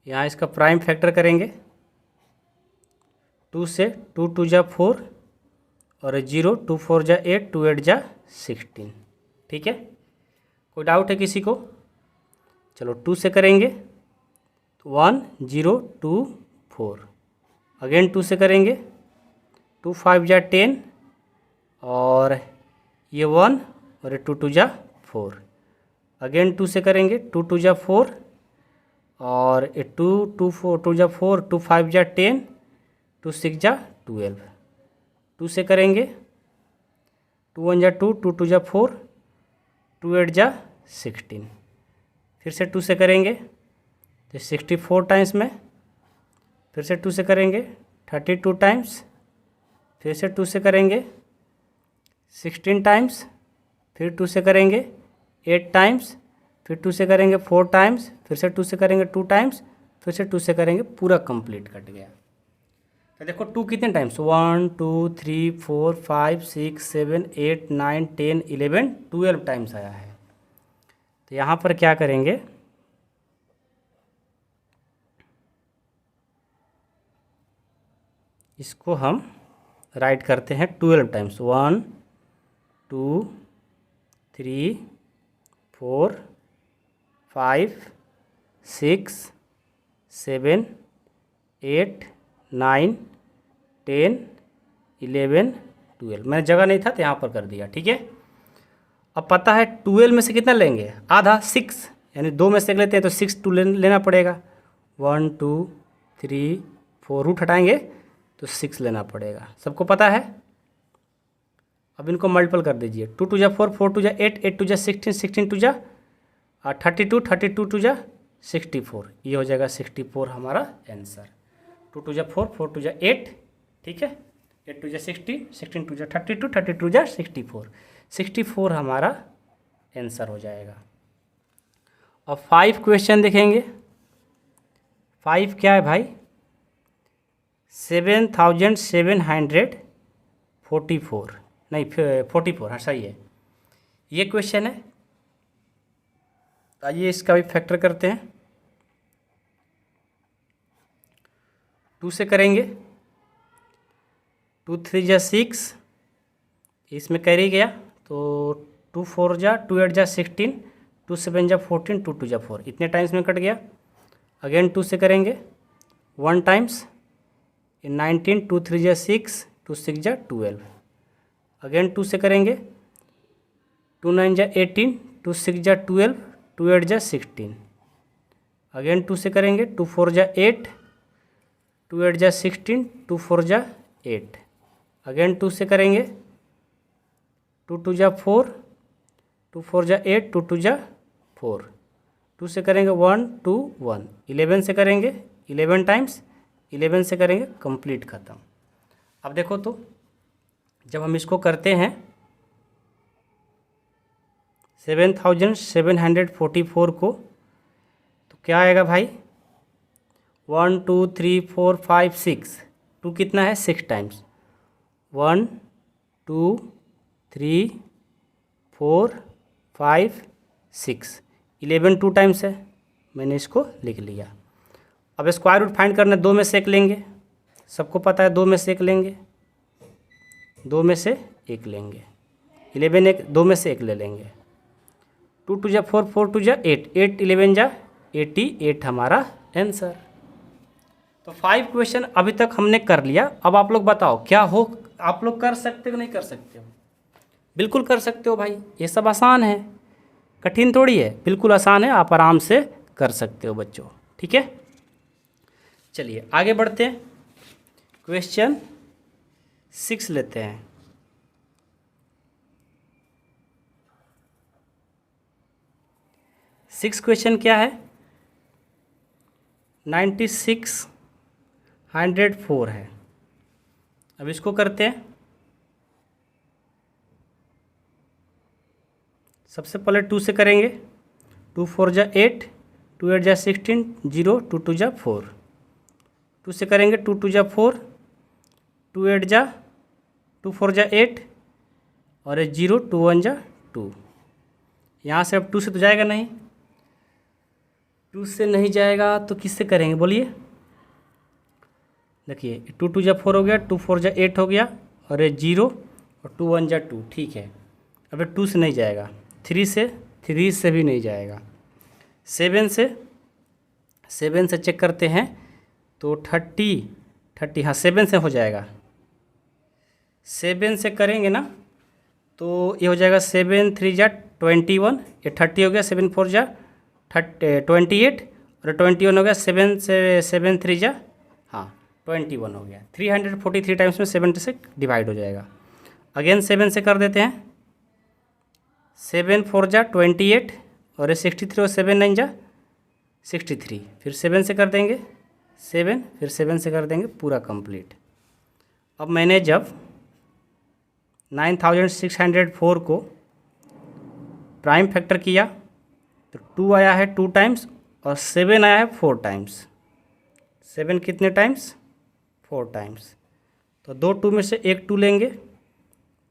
यहाँ इसका प्राइम फैक्टर करेंगे, 2 से 2 2 जा 4 और 0, 2 4 जा 8, 2 8 जा 16, ठीक है। कोई डाउट है किसी को? चलो 2 से करेंगे 1 0 2 4, अगेन 2 से करेंगे 2 5 जा 10 और ये 1 और ये 2 2 जा 4, अगेन 2 से करेंगे 2 2 जा 4 और ये 2 2 4 2 जा 4, 2 5 जा 10, 2 6 जा 12, 2 से करेंगे 2 1 जा 2, 2 2 जा 4, 2 8 जा 16, फिर से 2 से करेंगे तो 64 टाइम्स में, फिर से 2 से करेंगे 32 टाइम्स, फिर से 2 से करेंगे 16 टाइम्स, फिर 2 से करेंगे 8 टाइम्स, फिर 2 से करेंगे 4 टाइम्स, फिर से 2 से करेंगे 2 टाइम्स, फिर से 2 से करेंगे, पूरा कंप्लीट कट गया। तो देखो 2 कितने टाइम्स, 1 2 3 4 5 6 7 8 9 10 11 12 टाइम्स आया है। तो यहाँ पर क्या करेंगे, इसको हम राइट करते हैं 12 टाइम्स, 1 2 3 4 5 6 7 8 9 10 11 12। मैंने जगह नहीं था तो यहाँ पर कर दिया, ठीक है। अब पता है 12 में से कितना लेंगे, आधा 6, यानी 2 में से लेते हैं तो 6 2 लेना पड़ेगा। 1 2 3 4 रूट हटाएंगे तो 6 लेना पड़ेगा, सबको पता है। अब इनको मल्टीपल कर दीजिए, 2 2 जा 4, 4 2 जा 8, 8 2 जा 16, 16 2 जा 32, 32 2 जा 64, ये हो जाएगा 64 हमारा आंसर। 2 2 जा 4, 4 2 जा 8, ठीक है 8 2 जा 16, 16 2 जा 32, 32 जा 64, 64 हमारा आंसर हो जाएगा। अब 5 क्वेश्चन देखेंगे। 5 क्या है भाई, 7744 नहीं 44, हाँ सही है, ये क्वेश्चन है। आइए इसका भी फैक्टर करते हैं। 2 से करेंगे, 2 3 जा 6, इसमें कैरी गया तो 2 4 जा 2 8 जा 16, 2 7 जा 14, 2 2 जा 4, इतने टाइम्स में कट गया। अगेन 2 से करेंगे 1 टाइम्स, 19, 2 3 जा 6, 2 6 जा 12, अगेन 2 से करेंगे 2 9 जा 18, 2 6 जा 12, 2 8 जा 16, अगेन 2 से करेंगे 2 4 जा 8, 2 8 जा 16, 2 4 जा 8, अगेन 2 से करेंगे 2 2 जा 4, 2 4 जा 8, 2 2 जा 4, 2 से करेंगे 1 2 1, 11 से करेंगे 11 टाइम्स, 11 से करेंगे कंप्लीट ख़त्म। अब देखो तो जब हम इसको करते हैं 7744 को, तो क्या आएगा भाई, 1 2 3 4 5 6, 2 कितना है 6 टाइम्स, 1 2 3 4 5 6, 11 2 टाइम्स है, मैंने इसको लिख लिया। अब स्क्वायर रूट फाइंड करना, 2 में से 1 लेंगे, सबको पता है 2 में से 1 लेंगे, 2 में से 1 लेंगे, 11 1, 2 में से 1 ले लेंगे, 2 2 जा 4, 4 2 जा 8, 8 11 जा 88 हमारा आंसर। तो 5 क्वेश्चन अभी तक हमने कर लिया। अब आप लोग बताओ क्या हो, आप लोग कर सकते हो नहीं कर सकते हो? बिल्कुल कर सकते हो भाई, ये सब आसान है, कठिन थोड़ी है, बिल्कुल आसान है, आप आराम से कर सकते हो बच्चों। ठीक है, चलिए आगे बढ़ते हैं, क्वेश्चन 6 लेते हैं। सिक्स क्वेश्चन क्या है, 9604 है। अब इसको करते हैं, सबसे पहले 2 से करेंगे, 2 4 जा 8, 2 8 जा 16, 0 2 2 जा 4, 2 से करेंगे 2 2 जा 4, 2 8 जा 2 4 जा 8 और 0 2 1 जा 2। यहाँ से अब 2 से तो जाएगा नहीं, 2 से नहीं जाएगा तो किससे करेंगे बोलिए? देखिए 2 2 जा 4 हो गया, 2 4 जा 8 हो गया और 0 और 2 1 जा 2, ठीक है। अब 2 से नहीं जाएगा, 3 से भी नहीं जाएगा, 7 से चेक करते हैं तो 30 हाँ 7 से हो जाएगा, 7 से करेंगे ना तो ये हो जाएगा 7 3 जा 21, ये 30 हो गया, 7 4 जा 28 और 21 हो गया, 7 से 7 3 जा हाँ 21 हो गया, 343 टाइम्स में 70 से डिवाइड हो जाएगा। अगेन 7 से कर देते हैं, 7 4 जा 28 और 63 और 7 9 जा 63, फिर 7 से कर देंगे 7, फिर 7 से कर देंगे, पूरा कंप्लीट। अब मैंने जब 9604 को प्राइम फैक्टर किया तो 2 आया है 2 टाइम्स और 7 आया है 4 टाइम्स। 7 कितने टाइम्स? 4 टाइम्स। तो 2 2 में से 1 2 लेंगे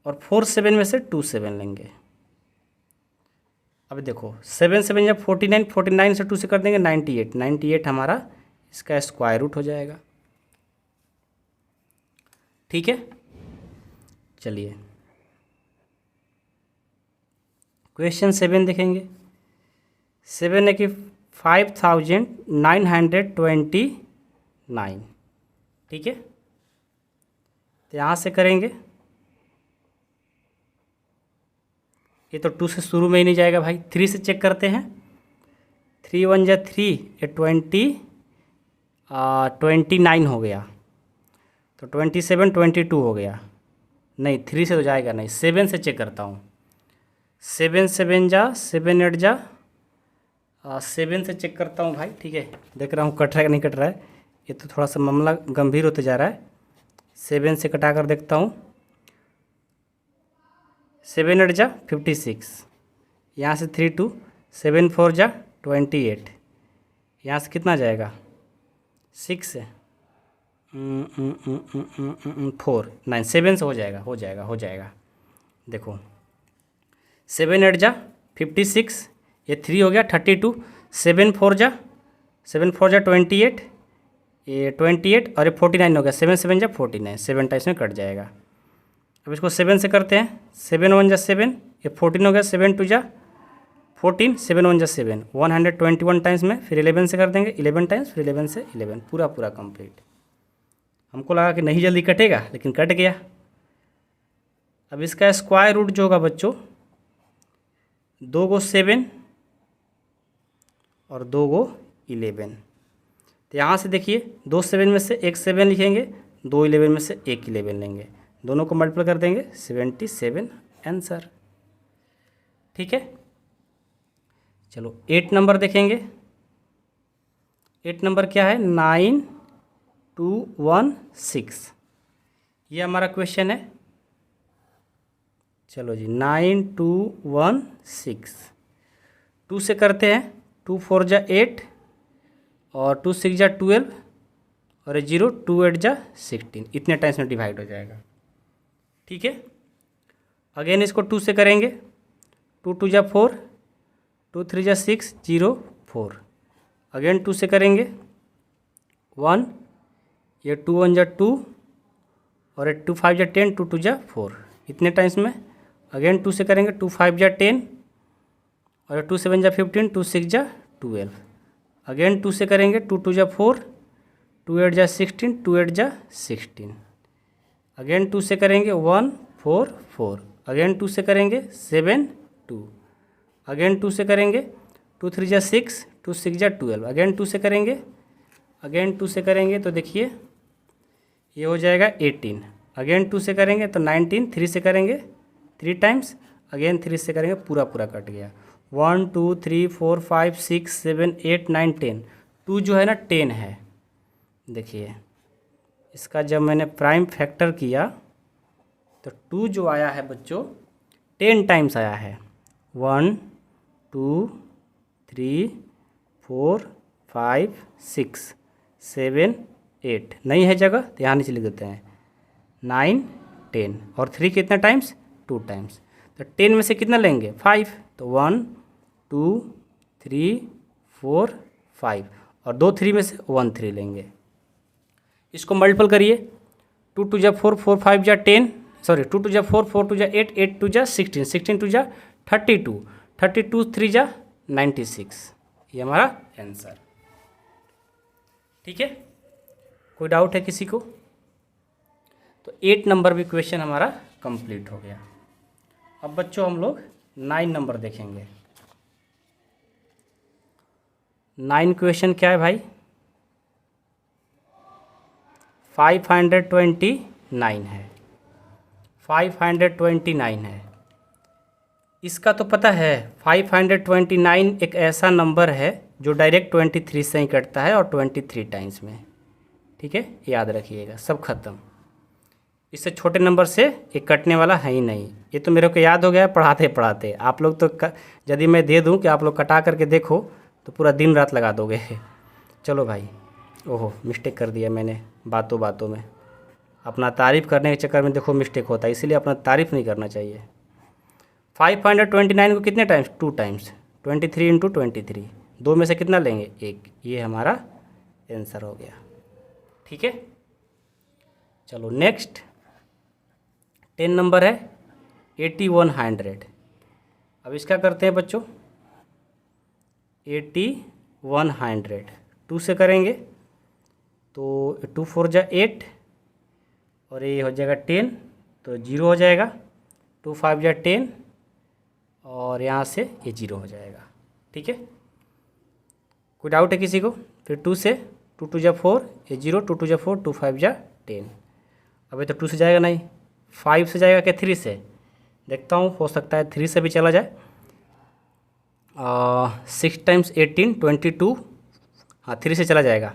और 4 7 में से 2 7 लेंगे। अब देखो 7 7 या 49, 49 से 2 से कर देंगे 98, 98 हमारा इसका स्क्वायर रूट हो जाएगा। ठीक है, चलिए क्वेश्चन 7 देखेंगे। 7 है कि 5929, ठीक है। तो यहाँ से करेंगे, ये तो 2 से शुरू में ही नहीं जाएगा भाई, 3 से चेक करते हैं, 3 1 जा 3, ये 29 हो गया, तो 27 22 हो गया, नहीं 3 से तो जाएगा नहीं, 7 से चेक करता हूँ, 7 7 जा 7 8 जा 7 से चेक करता हूँ भाई। ठीक है, देख रहा हूँ कट रहा है कि नहीं कट रहा है, ये तो थोड़ा सा मामला गंभीर होते जा रहा है। 7 से कटा कर देखता हूँ, 7 8 जा 56, यहाँ से 3 2, 7 4 जा 28, यहाँ से कितना जाएगा 6 से 4 9, 7 से हो जाएगा। देखो 7 8 जा 56, ये 3 हो गया 32, 7 4 जा 28, ये 28 और ये 49 हो गया, 7 7 जा 49, 7 टाइम्स में कट जाएगा। अब इसको 7 से करते हैं, 7 1 जा 7, ये 14 हो गया, 7 2 जा 14, 7 1 जा 7, 121 टाइम्स में, फिर 11 से कर देंगे 11 टाइम्स, फिर 11 से 11, पूरा कंप्लीट। हमको लगा कि नहीं जल्दी कटेगा, लेकिन कट गया। अब इसका स्क्वायर रूट जो होगा बच्चों, 2 गो 7 और 2 गो 11, तो यहाँ से देखिए 2 7 में से 1 7 लिखेंगे, 2 11 में से 1 11 लेंगे, दोनों को मल्टीप्लाई कर देंगे, 77 आंसर। ठीक है। चलो 8 नंबर देखेंगे। 8 नंबर क्या है? 9216, ये हमारा क्वेश्चन है। चलो जी 9216, 2 से करते हैं। 2 4 जा 8 और 2 6 जा 12 और 0 2 8 जा 16, इतने टाइम्स में डिवाइड हो जाएगा। ठीक है। अगेन इसको 2 से करेंगे। 2 2 जा 4, 2 3 जा 6 0 4, अगेन 2 से करेंगे 1, ये 2 1 जा 2 और 2 5 जा 10, 2 2 जा 4, इतने टाइम्स में। अगेन 2 से करेंगे। 2 5 जा 10 और 2 7 जा 15, 2 6 जा 12, अगेन 2 से करेंगे। 2 2 जा 4, 2 8 जा 16, 2 8 जा 16, अगेन 2 से करेंगे 1 4 4, अगेन 2 से करेंगे 7 2, अगेन 2 से करेंगे 2 3 जा 6, 2 6 जा 12, अगेन 2 से करेंगे। अगेन 2 से करेंगे तो देखिए ये हो जाएगा 18, अगेन 2 से करेंगे तो 19, 3 से करेंगे 3 टाइम्स, अगेन 3 से करेंगे, पूरा पूरा कट गया। 1 2 3 4 5 6 7 8 9 10, 2 जो है ना 10 है। देखिए इसका जब मैंने प्राइम फैक्टर किया तो 2 जो आया है बच्चों 10 टाइम्स आया है। 1 2 3 4 5 6 7 8, नहीं है जगह तो यहाँ नीचे लिख देते हैं 9 10, और 3 कितना टाइम्स? 2 टाइम्स। तो 10 में से कितना लेंगे? 5, तो 1 2 3 4 5, और 2 3 में से 1 3 लेंगे। इसको मल्टीपल करिए। 2 2 जा 4, 4 5 जा 10, सॉरी 2 2 जा 4, 4 2 जा 8, 8 2 जा 16, 16 2 जा 32, 32 3 जा 96, ये हमारा आंसर। ठीक है। कोई डाउट है किसी को? तो 8 नंबर भी क्वेश्चन हमारा कंप्लीट हो गया। अब बच्चों हम लोग 9 नंबर देखेंगे। 9 क्वेश्चन क्या है भाई? 529 है, 529 है। इसका तो पता है 529 एक ऐसा नंबर है जो डायरेक्ट 23 से ही कटता है और 23 टाइम्स में। ठीक है, याद रखिएगा, सब खत्म। इससे छोटे नंबर से एक कटने वाला है ही नहीं। ये तो मेरे को याद हो गया पढ़ाते पढ़ाते। आप लोग तो यदि मैं दे दूं कि आप लोग कटा करके देखो तो पूरा दिन रात लगा दोगे। चलो भाई, ओहो मिस्टेक कर दिया मैंने बातों बातों में। अपना तारीफ़ करने के चक्कर में देखो मिस्टेक होता है, इसीलिए अपना तारीफ़ नहीं करना चाहिए। 529 को कितने टाइम्स? 2 टाइम्स। 23 इंटू 23, 2 में से कितना लेंगे? 1। ये हमारा आंसर हो गया। ठीक है। चलो नेक्स्ट 10 नंबर है 8100। अब इसका करते हैं बच्चों 8100। 2 से करेंगे तो 2 4 जा 8 और ये हो जाएगा 10, तो 0 हो जाएगा। 2 5 जा 10 और यहाँ से ये 0 हो जाएगा। ठीक है। कोई डाउट है किसी को? फिर 2 से 2 2 जा 4, ये 0, 2 2 जा 4, 2 5 जा 10। अभी तो 2 से जाएगा नहीं, 5 से जाएगा क्या 3 से? देखता हूँ, हो सकता है 3 से भी चला जाए। 6 टाइम्स 18 22, हाँ 3 से चला जाएगा।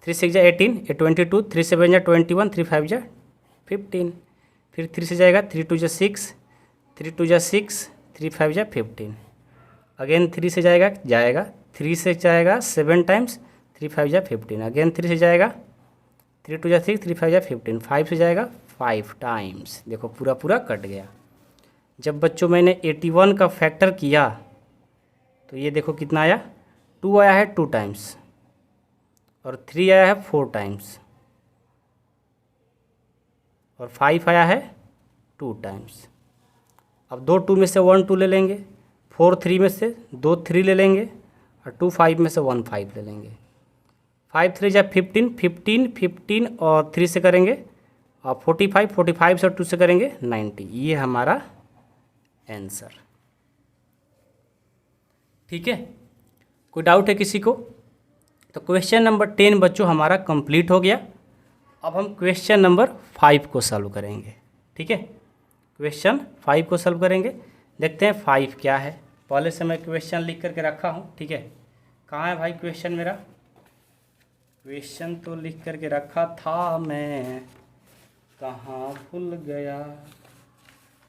3 6 जा 18, ये 22, 3 7 जा 21, 3 5 जा 15। फिर 3 से जाएगा, 3 2 जा 6, 3 2 जा 6, 3 5 जा 15। अगेन 3 से जाएगा 3 से जाएगा 7 टाइम्स, 3 5 जा 15। अगेन 3 से जाएगा, 3 2 जा 6, 3 5 जा 15। 5 से जाएगा 5 टाइम्स। देखो पूरा पूरा कट गया। जब बच्चों मैंने 81 का फैक्टर किया तो ये देखो कितना आया, 2 आया है 2 टाइम्स और 3 आया है 4 टाइम्स और 5 आया है 2 टाइम्स। अब 2 2 में से 1 2 ले लेंगे, 4 3 में से 2 3 ले लेंगे और 2 5 में से 1 5 ले लेंगे। 5 3 जा 15, 15 15 और 3 से करेंगे और 45, 45 से 2 से करेंगे 90। ये हमारा आंसर। ठीक है। कोई डाउट है किसी को? तो क्वेश्चन नंबर 10 बच्चों हमारा कंप्लीट हो गया। अब हम क्वेश्चन नंबर 5 को सॉल्व करेंगे। ठीक है, क्वेश्चन 5 को सॉल्व करेंगे। देखते हैं 5 क्या है। पहले से मैं क्वेश्चन लिख करके रखा हूँ, ठीक है। कहाँ है भाई क्वेश्चन मेरा? क्वेश्चन तो लिख करके रखा था मैं, कहाँ भूल गया।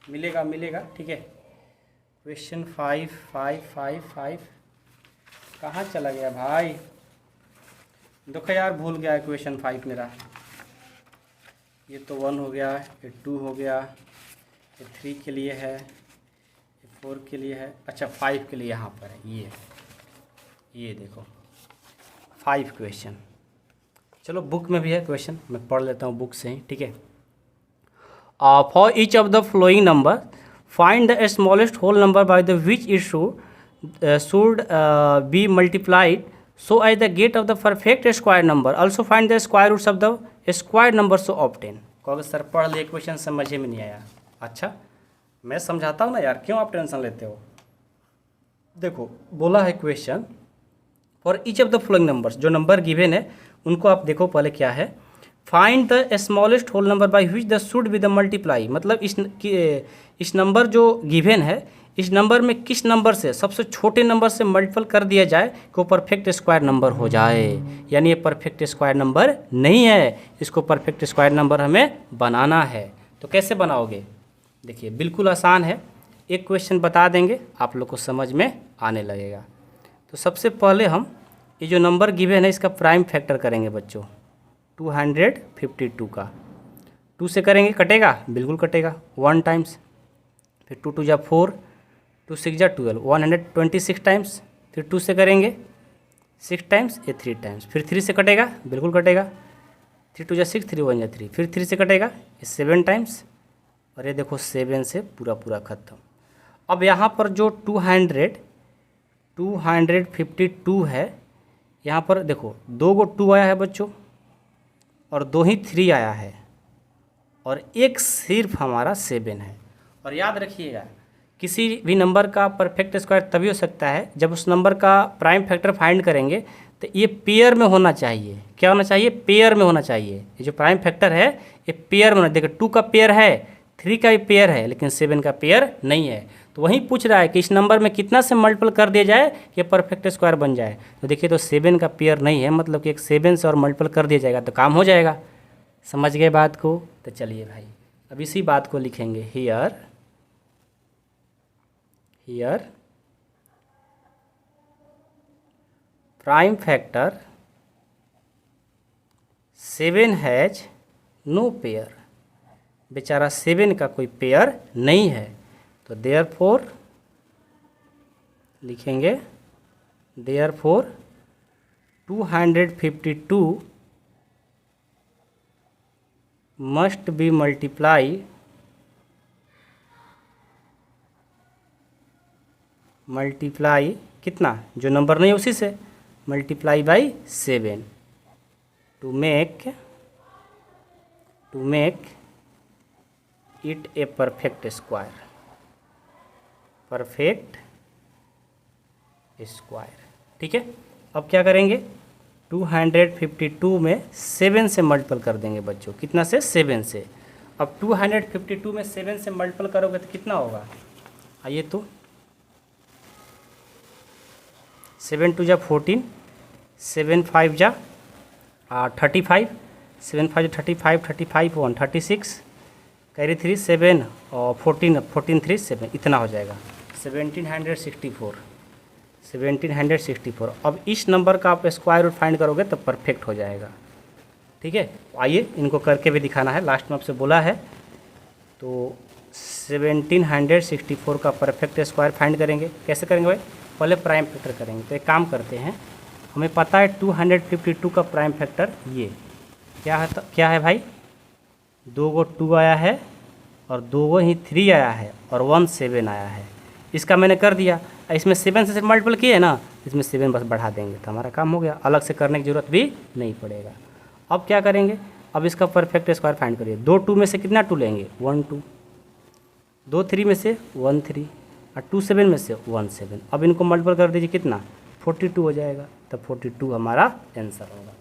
मिलेगा मिलेगा, ठीक है। क्वेश्चन 5 5 5 5 कहाँ चला गया भाई? देखो यार, भूल गया है क्वेश्चन 5 मेरा। ये तो 1 हो गया, ये 2 हो गया, ये 3 के लिए है, ये 4 के लिए है, अच्छा 5 के लिए यहाँ पर है। ये देखो 5 क्वेश्चन। चलो बुक में भी है क्वेश्चन, मैं पढ़ लेता हूँ बुक से ही, ठीक है। For each of the following number find the smallest whole number by the which it should be multiplied so as the get of the perfect square number, also find the square roots of the square number so obtain। कहोगे sir पढ़ लिए, question समझे में नहीं आया। अच्छा मैं समझाता हूँ ना यार, क्यों आप टेंशन लेते हो। देखो बोला है question for each of the following numbers, जो नंबर गिवन है उनको आप देखो पहले क्या है। Find the smallest whole number by which the should be the multiply, मतलब इस नंबर जो गिवन है, इस नंबर में किस नंबर से, सबसे छोटे नंबर से मल्टीपल कर दिया जाए कि वो परफेक्ट स्क्वायर नंबर हो जाए। यानी ये परफेक्ट स्क्वायर नंबर नहीं है, इसको परफेक्ट स्क्वायर नंबर हमें बनाना है। तो कैसे बनाओगे? देखिए बिल्कुल आसान है, एक क्वेश्चन बता देंगे, आप लोग को समझ में आने लगेगा। तो सबसे पहले हम ये जो नंबर गिवन है इसका प्राइम फैक्टर करेंगे बच्चों, 252 का। 2 से करेंगे, कटेगा? बिल्कुल कटेगा, 1 टाइम्स, फिर 2 2 जा 4, 2 6 जा 12, 126 टाइम्स। फिर 2 से करेंगे 6 टाइम्स, ये 3 टाइम्स। फिर 3 से कटेगा? बिल्कुल कटेगा, 3 2 जा 6, 3 1 जा 3। फिर 3 से कटेगा, ये 7 टाइम्स, और ये देखो 7 से पूरा ख़त्म। अब यहाँ पर जो 252 है, यहाँ पर देखो 2 गो 2 आया है बच्चों, और 2 ही 3 आया है, और एक सिर्फ हमारा 7 है। और याद रखिएगा, किसी भी नंबर का परफेक्ट स्क्वायर तभी हो सकता है जब उस नंबर का प्राइम फैक्टर फाइंड करेंगे तो ये पेयर में होना चाहिए। क्या होना चाहिए? पेयर में होना चाहिए। ये जो प्राइम फैक्टर है ये पेयर में होना। देखो 2 का पेयर है, 3 का भी पेयर है, लेकिन 7 का पेयर नहीं है। तो वहीं पूछ रहा है कि इस नंबर में कितना से मल्टीपल कर दिया जाए कि ये परफेक्ट स्क्वायर बन जाए। तो देखिए, तो 7 का पेयर नहीं है, मतलब कि एक 7 से और मल्टीपल कर दिया जाएगा तो काम हो जाएगा। समझ गए बात को? तो चलिए भाई अब इसी बात को लिखेंगे, here prime factor 7 has no pair. बेचारा 7 का कोई पेयर नहीं है, तो देयरफॉर लिखेंगे, देयरफॉर 252 मस्ट बी मल्टीप्लाई कितना, जो नंबर नहीं उसी से multiply by 7 to make it a perfect square. ठीक है। अब क्या करेंगे, 252 में 7 से मल्टीपल कर देंगे बच्चों। कितना से? 7 से। अब 252 में 7 से मल्टीपल करोगे तो कितना होगा? आइए तो 7 2 जा 14, 7 5 जा 35, 7 5 35, 35 1 36, कैरी 3 7 और 14 3 7, इतना हो जाएगा 1764। अब इस नंबर का आप स्क्वायर रूट फाइंड करोगे तो परफेक्ट हो जाएगा। ठीक है, आइए इनको करके भी दिखाना है, लास्ट में आपसे बोला है। तो 1764 का परफेक्ट स्क्वायर फाइंड करेंगे। कैसे करेंगे भाई? पहले प्राइम फैक्टर करेंगे। तो एक काम करते हैं, हमें पता है 252 का प्राइम फैक्टर ये क्या है भाई? 2 गो 2 आया है और 2 गो ही 3 आया है और 1 7 आया है। इसका मैंने कर दिया, इसमें 7 से मल्टीपल किए ना, इसमें 7 बस बढ़ा देंगे तो हमारा काम हो गया, अलग से करने की ज़रूरत भी नहीं पड़ेगा। अब क्या करेंगे, अब इसका परफेक्ट स्क्वायर फाइंड करिए। 2 2 में से कितना 2 लेंगे? 1 2, 2 3 में से 1 3 और 2 7 में से 1 7। अब इनको मल्टीपल कर दीजिए, कितना? 42 हो जाएगा। तो 42 हमारा आंसर होगा।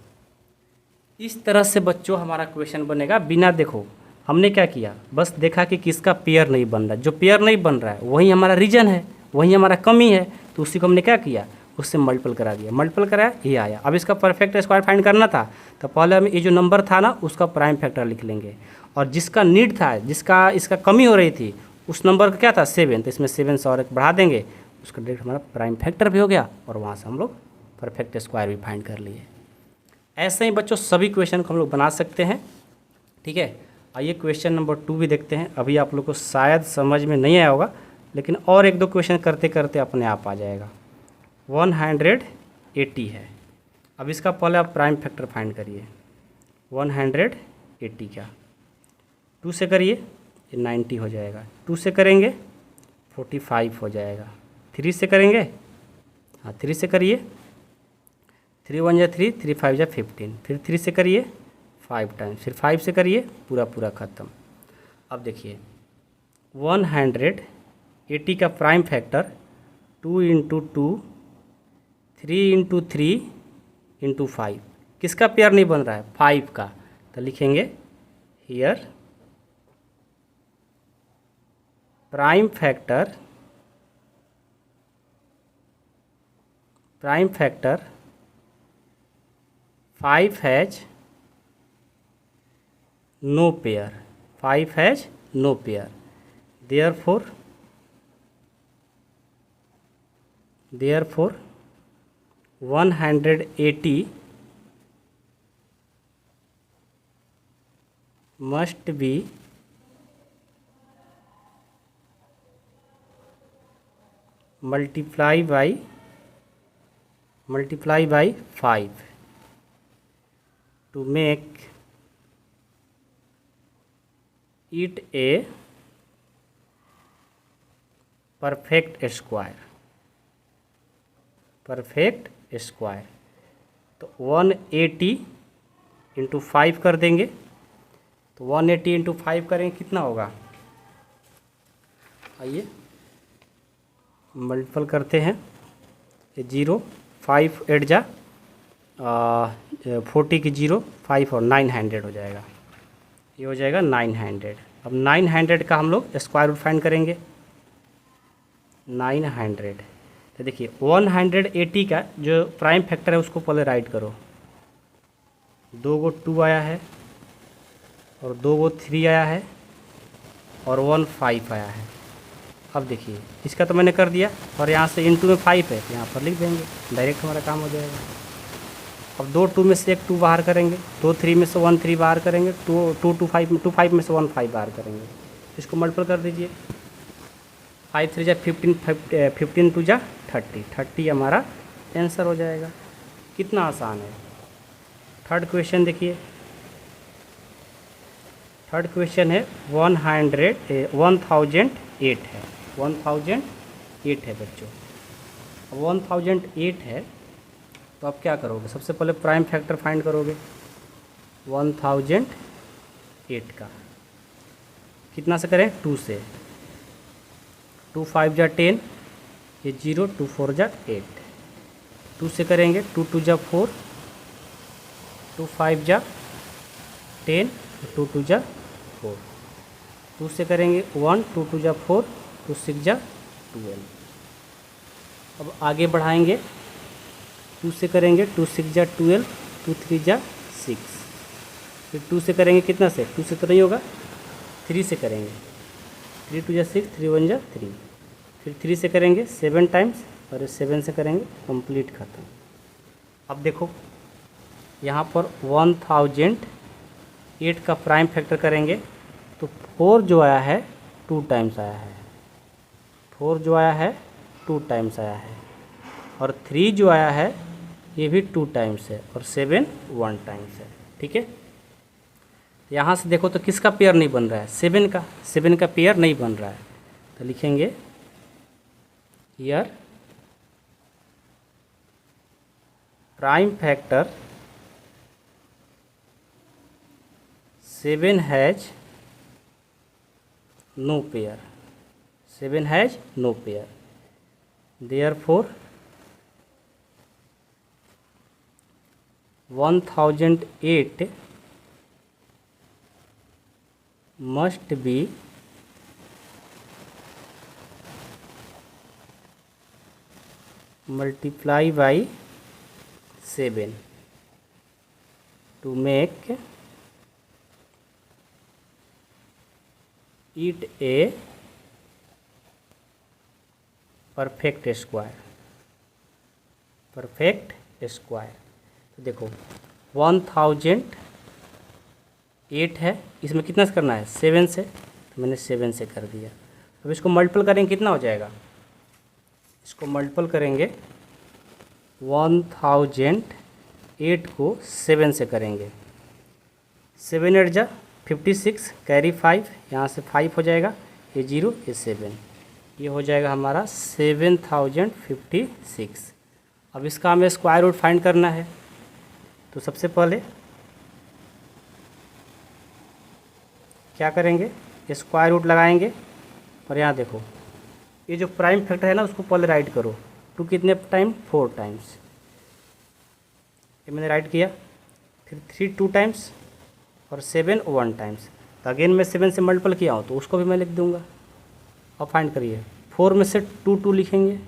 इस तरह से बच्चों हमारा क्वेश्चन बनेगा, बिना देखो हमने क्या किया, बस देखा कि किसका पेयर नहीं बन रहा है। जो पेयर नहीं बन रहा है वही हमारा रीजन है, वही हमारा कमी है, तो उसी को हमने क्या किया, उससे मल्टीपल करा दिया। मल्टीपल कराया, ये आया। अब इसका परफेक्ट स्क्वायर फाइंड करना था, तो पहले हम ये जो नंबर था ना उसका प्राइम फैक्टर लिख लेंगे, और जिसका नीड था, जिसका इसका कमी हो रही थी, उस नंबर का क्या था 7, तो इसमें 7 से और एक बढ़ा देंगे, उसका डायरेक्ट हमारा प्राइम फैक्टर भी हो गया, और वहाँ से हम लोग परफेक्ट स्क्वायर भी फाइंड कर लिए। ऐसे ही बच्चों सभी क्वेश्चन को हम लोग बना सकते हैं। ठीक है, आइए क्वेश्चन नंबर 2 भी देखते हैं। अभी आप लोग को शायद समझ में नहीं आया होगा, लेकिन और एक दो क्वेश्चन करते करते अपने आप आ जाएगा। 180 है। अब इसका पहले आप प्राइम फैक्टर फाइंड करिए। 180 का 2 से करिए, ये 90 हो जाएगा। 2 से करेंगे 45 हो जाएगा। 3 से करेंगे, हाँ 3 से करिए, 3 1 जा 3, 3 5 जा 15। फिर 3 से करिए 5 टाइम्स, फिर 5 से करिए, पूरा पूरा ख़त्म। अब देखिए 180 का prime factor 2 into 2, 3 into 3 into 5। किसका पेयर नहीं बन रहा है, 5 का, तो लिखेंगे here prime factor 5 has no pair, 5 has no pair, therefore 180 must be multiply by 5 to make it a perfect square. तो 180 इंटू 5 कर देंगे, तो 180 इंटू 5 करेंगे कितना होगा, आइए मल्टीपल करते हैं। ये 0 5 8 जा 40 की 0 5 और 900 हो जाएगा, ये हो जाएगा 900। अब 900 का हम लोग स्क्वायर रूट फाइंड करेंगे। 900, तो देखिए 180 का जो प्राइम फैक्टर है उसको पहले राइट करो। 2 गो 2 आया है, और 2 गो 3 आया है, और 1 5 आया है। अब देखिए इसका तो मैंने कर दिया, और यहाँ से इंटू में 5 है, तो यहाँ पर लिख देंगे, डायरेक्ट हमारा काम हो जाएगा। अब 2 2 में से एक 2 बाहर करेंगे, 2 3 में से 1 3 बाहर करेंगे, 2 5 में से 1 5 बाहर करेंगे। इसको मल्टीपल कर दीजिए, 5 3 जा 15, 15 2 जा 30 हमारा आंसर हो जाएगा। कितना आसान है। थर्ड क्वेश्चन देखिए, थर्ड क्वेश्चन है 1008 है, 1008 है बच्चों। अब 1008 है, तो आप क्या करोगे, सबसे पहले प्राइम फैक्टर फाइंड करोगे 1008 का। कितना से करें, 2 से। 2 5 जा 10, ये 0, 2 4 जा 8। 2 से करेंगे, 2 2 जा 4, 2 5 जा 10, 2 2 जा 4। 2 से करेंगे 1, 2 2 जा 4, 2 6 जा 12। अब आगे बढ़ाएंगे, 2 से करेंगे 2 6 जा 12, 2 3 जा 6। फिर 2 से करेंगे कितना से, 2 से तो नहीं होगा, 3 से करेंगे, 3 2 जा 6, 3 1 जा 3। फिर 3 से करेंगे 7 टाइम्स, और 7 से करेंगे कंप्लीट ख़त्म। अब देखो यहाँ पर 1008 का प्राइम फैक्टर करेंगे, तो 4 जो आया है 2 टाइम्स आया है, 4 जो आया है 2 टाइम्स आया है, और 3 जो आया है ये भी 2 टाइम्स है, और 7 1 टाइम्स है। ठीक है, यहाँ से देखो तो किसका पेयर नहीं बन रहा है, 7 का पेयर नहीं बन रहा है, तो लिखेंगे here prime factor 7 has no pair, 7 has no pair, therefore 1008 must be multiply by 7 to make it a perfect square. Perfect square तो देखो 1008 है, इसमें कितना से करना है 7 से, तो मैंने 7 से कर दिया। अब इसको मल्टीपल करेंगे कितना हो जाएगा, इसको मल्टीपल करेंगे 1008 को 7 से करेंगे, 7 8 जा 56 कैरी 5, यहाँ से 5 हो जाएगा, ये 0 ये 7, ये हो जाएगा हमारा 7056। अब इसका हमें स्क्वायर रूट फाइंड करना है, तो सबसे पहले क्या करेंगे, स्क्वायर रूट लगाएंगे और यहाँ देखो ये जो प्राइम फैक्टर है ना उसको पहले राइट करो, 2 कितने टाइम 4 टाइम्स, ये मैंने राइट किया, फिर 3 2 टाइम्स और 7 1 टाइम्स, तो अगेन मैं 7 से मल्टीपल किया हूँ तो उसको भी मैं लिख दूँगा। अब फाइंड करिए, 4 में से 2 2 लिखेंगे,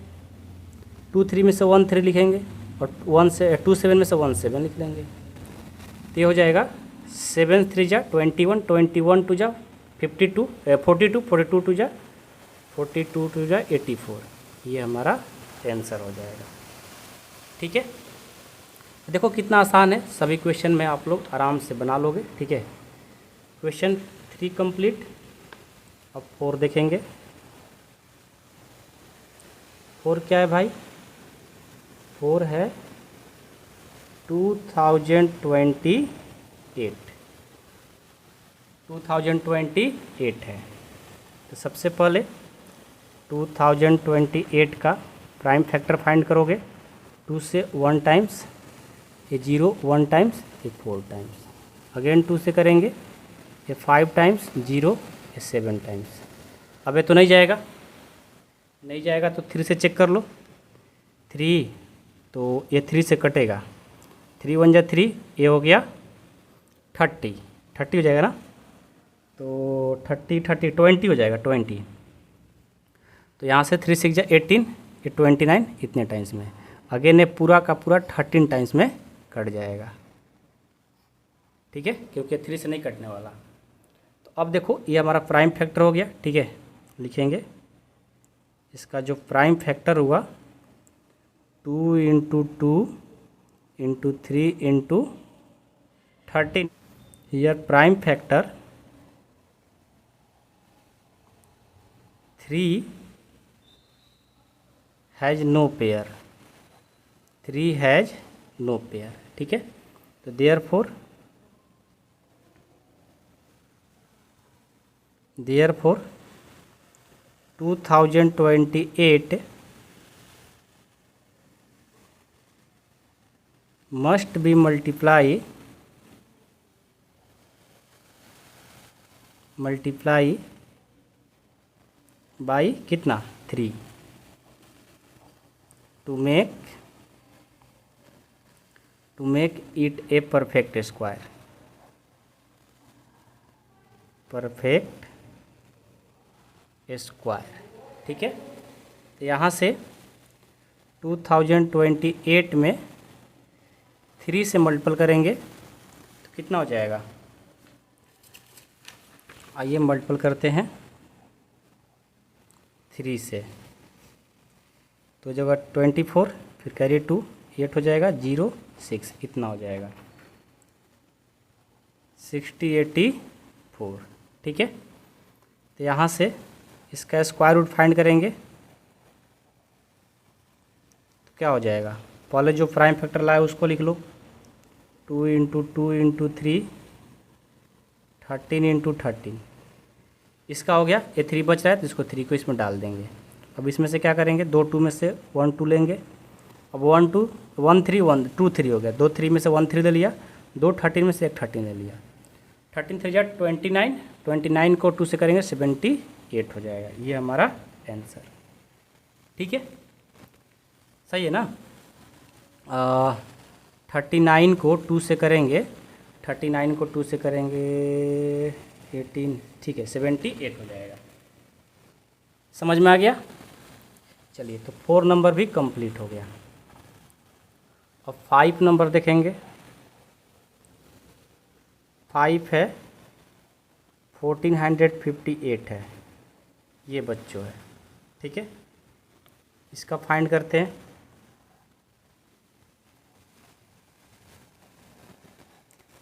2 3 में से 1 3 लिखेंगे और 1 से 2 7 में से 1 7 लिख लेंगे, तो ये हो जाएगा 7 3 जा 21, 21 2 जा 52, 42 42 2 जा 42 2 जा 84, ये हमारा आंसर हो जाएगा। ठीक है, देखो कितना आसान है, सभी क्वेश्चन में आप लोग आराम से बना लोगे। ठीक है, क्वेश्चन 3 कंप्लीट। अब 4 देखेंगे, 4 क्या है भाई, 4 है 2028 है। तो सबसे पहले 2028 का प्राइम फैक्टर फाइंड करोगे, 2 से 1 टाइम्स, ये 0 1 टाइम्स, ये 4 टाइम्स, अगेन 2 से करेंगे, ये 5 टाइम्स, 0 ये 7 टाइम्स। अब ये तो नहीं जाएगा, नहीं जाएगा तो 3 से चेक कर लो, 3 तो ये 3 से कटेगा, 3 1 जा 3, ये हो गया 30 हो जाएगा ना, तो 30 30 20 हो जाएगा 20, तो यहाँ से 3 6 जा 18, ये 29 इतने टाइम्स में, अगेन ये पूरा का पूरा 13 टाइम्स में कट जाएगा। ठीक है, क्योंकि 3 से नहीं कटने वाला। तो अब देखो ये हमारा प्राइम फैक्टर हो गया। ठीक है, लिखेंगे इसका जो प्राइम फैक्टर हुआ 2 into 2 into 3 into 13, here prime factor 3 has no pair, 3 has no pair. ठीक है, तो therefore 2028 must be multiply by कितना 3 to make it a perfect square, perfect square. ठीक है, तो यहाँ से 2028 में 3 से मल्टीपल करेंगे तो कितना हो जाएगा, आइए मल्टीपल करते हैं 3 से, तो जगह 24 फिर कैरी 2 8 हो जाएगा, 0 6 इतना हो जाएगा 60 84। ठीक है, तो यहाँ से इसका स्क्वायर रूट फाइंड करेंगे तो क्या हो जाएगा, पहले जो प्राइम फैक्टर लाया उसको लिख लो, 2 इंटू 2 इंटू 3 13 इंटू 13, इसका हो गया, ये 3 बच रहा है तो इसको 3 को इसमें डाल देंगे। अब इसमें से क्या करेंगे, 2 2 में से 1 2 लेंगे, अब 1 2 1 3 1 2 3 हो गया, 2 3 में से 1 3 ले लिया, 2 13 में से 1 13 ले लिया, 13 3 जा 29, 29 को 2 से करेंगे 78 हो जाएगा, ये हमारा आंसर। ठीक है, सही है ना। 39 को 2 से करेंगे, 39 को 2 से करेंगे 18, ठीक है 78 हो जाएगा। समझ में आ गया? चलिए, तो 4 नंबर भी कंप्लीट हो गया। अब 5 नंबर देखेंगे। 5 है 1458 है, ये बच्चों है, ठीक है। इसका फाइंड करते हैं।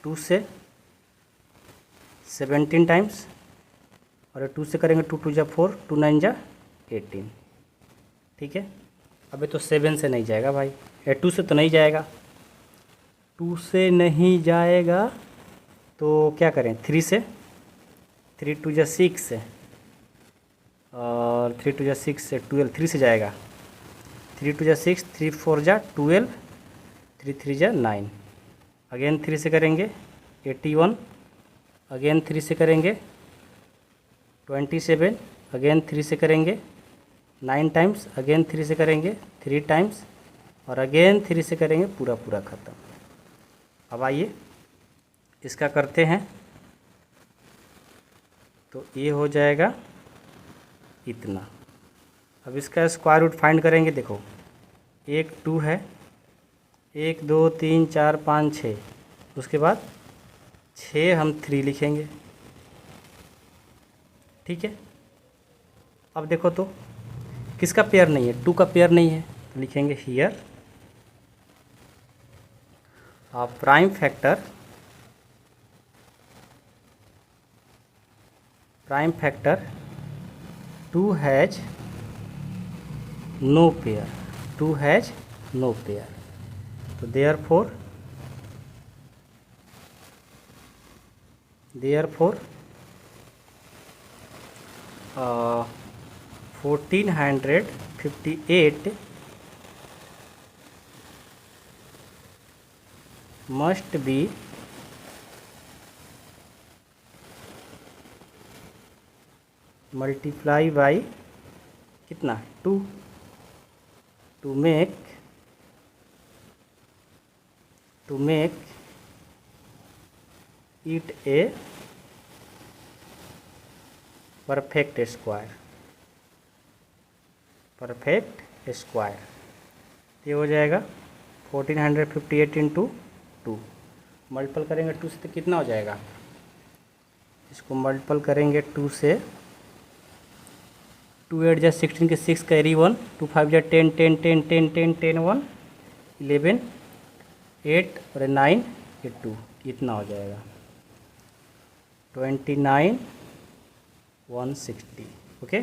टू से 17 टाइम्स, और 2 से करेंगे 2 2 जा 4, 2 9 जा 18, ठीक है। अबे तो 7 से नहीं जाएगा भाई, 2 से तो नहीं जाएगा, 2 से नहीं जाएगा तो क्या करें, 3 से, 3 2 जा 6 है, और 3 2 जा 6 से 12, 3 से जाएगा, 3 2 जा 6, 3 4 जा 12, 3 3 जा 9, अगेन 3 से करेंगे 81, अगेन 3 से करेंगे 27, अगेन 3 से करेंगे 9 टाइम्स, अगेन 3 से करेंगे 3 टाइम्स, और अगेन 3 से करेंगे पूरा पूरा ख़त्म। अब आइए इसका करते हैं, तो ये हो जाएगा इतना। अब इसका स्क्वायर रूट फाइंड करेंगे। देखो 1 2 है, 1 2 3 4 5 6, उसके बाद 6 हम 3 लिखेंगे, ठीक है। अब देखो तो किसका पेयर नहीं है, 2 का पेयर नहीं है, तो लिखेंगे here prime factor, prime factor 2 has no pair, 2 has no pair, तो therefore 1458 must be multiply by कितना, 2, to make it a perfect square, perfect square. ये हो जाएगा 1458 इंटू 2, मल्टीपल करेंगे 2 से तो कितना हो जाएगा, इसको मल्टीपल करेंगे 2 से, 2 8 जा 16 के 6 कैरी 1, 2 5 जा 10 10 10 10 10 10 1 11 8 और 9 ये 2, इतना हो जाएगा 29,160। ओके,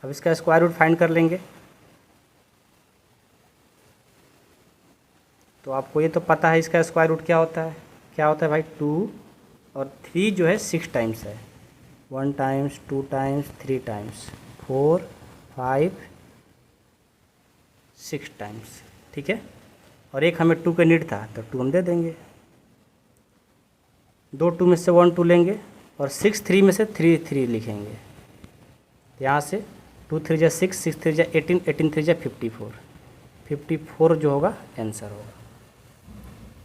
अब इसका स्क्वायर रूट फाइंड कर लेंगे। तो आपको ये तो पता है इसका स्क्वायर रूट क्या होता है, भाई 2 और 3 जो है 6 टाइम्स है, 1 टाइम्स 2 टाइम्स 3 टाइम्स 4 5 6 टाइम्स, ठीक है। और एक हमें 2 का नीड था तो 2 हम दे देंगे, 2 2 में से 1 2 लेंगे, और 6 3 में से 3 3 लिखेंगे। यहाँ से 2 3 जा 6, 6 3 जा 18, 18 3 जा 54, 54 जो होगा आंसर होगा।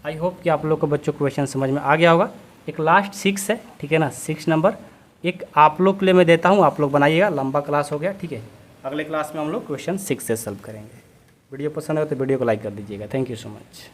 आई होप कि आप लोग को बच्चों क्वेश्चन समझ में आ गया होगा। एक लास्ट 6 है, ठीक है ना, 6 नंबर एक आप लोग के लिए मैं देता हूँ, आप लोग बनाइएगा, लंबा क्लास हो गया, ठीक है। अगले क्लास में हम लोग क्वेश्चन 6 से सॉल्व करेंगे। वीडियो पसंद है तो वीडियो को लाइक कर दीजिएगा। Thank you so much.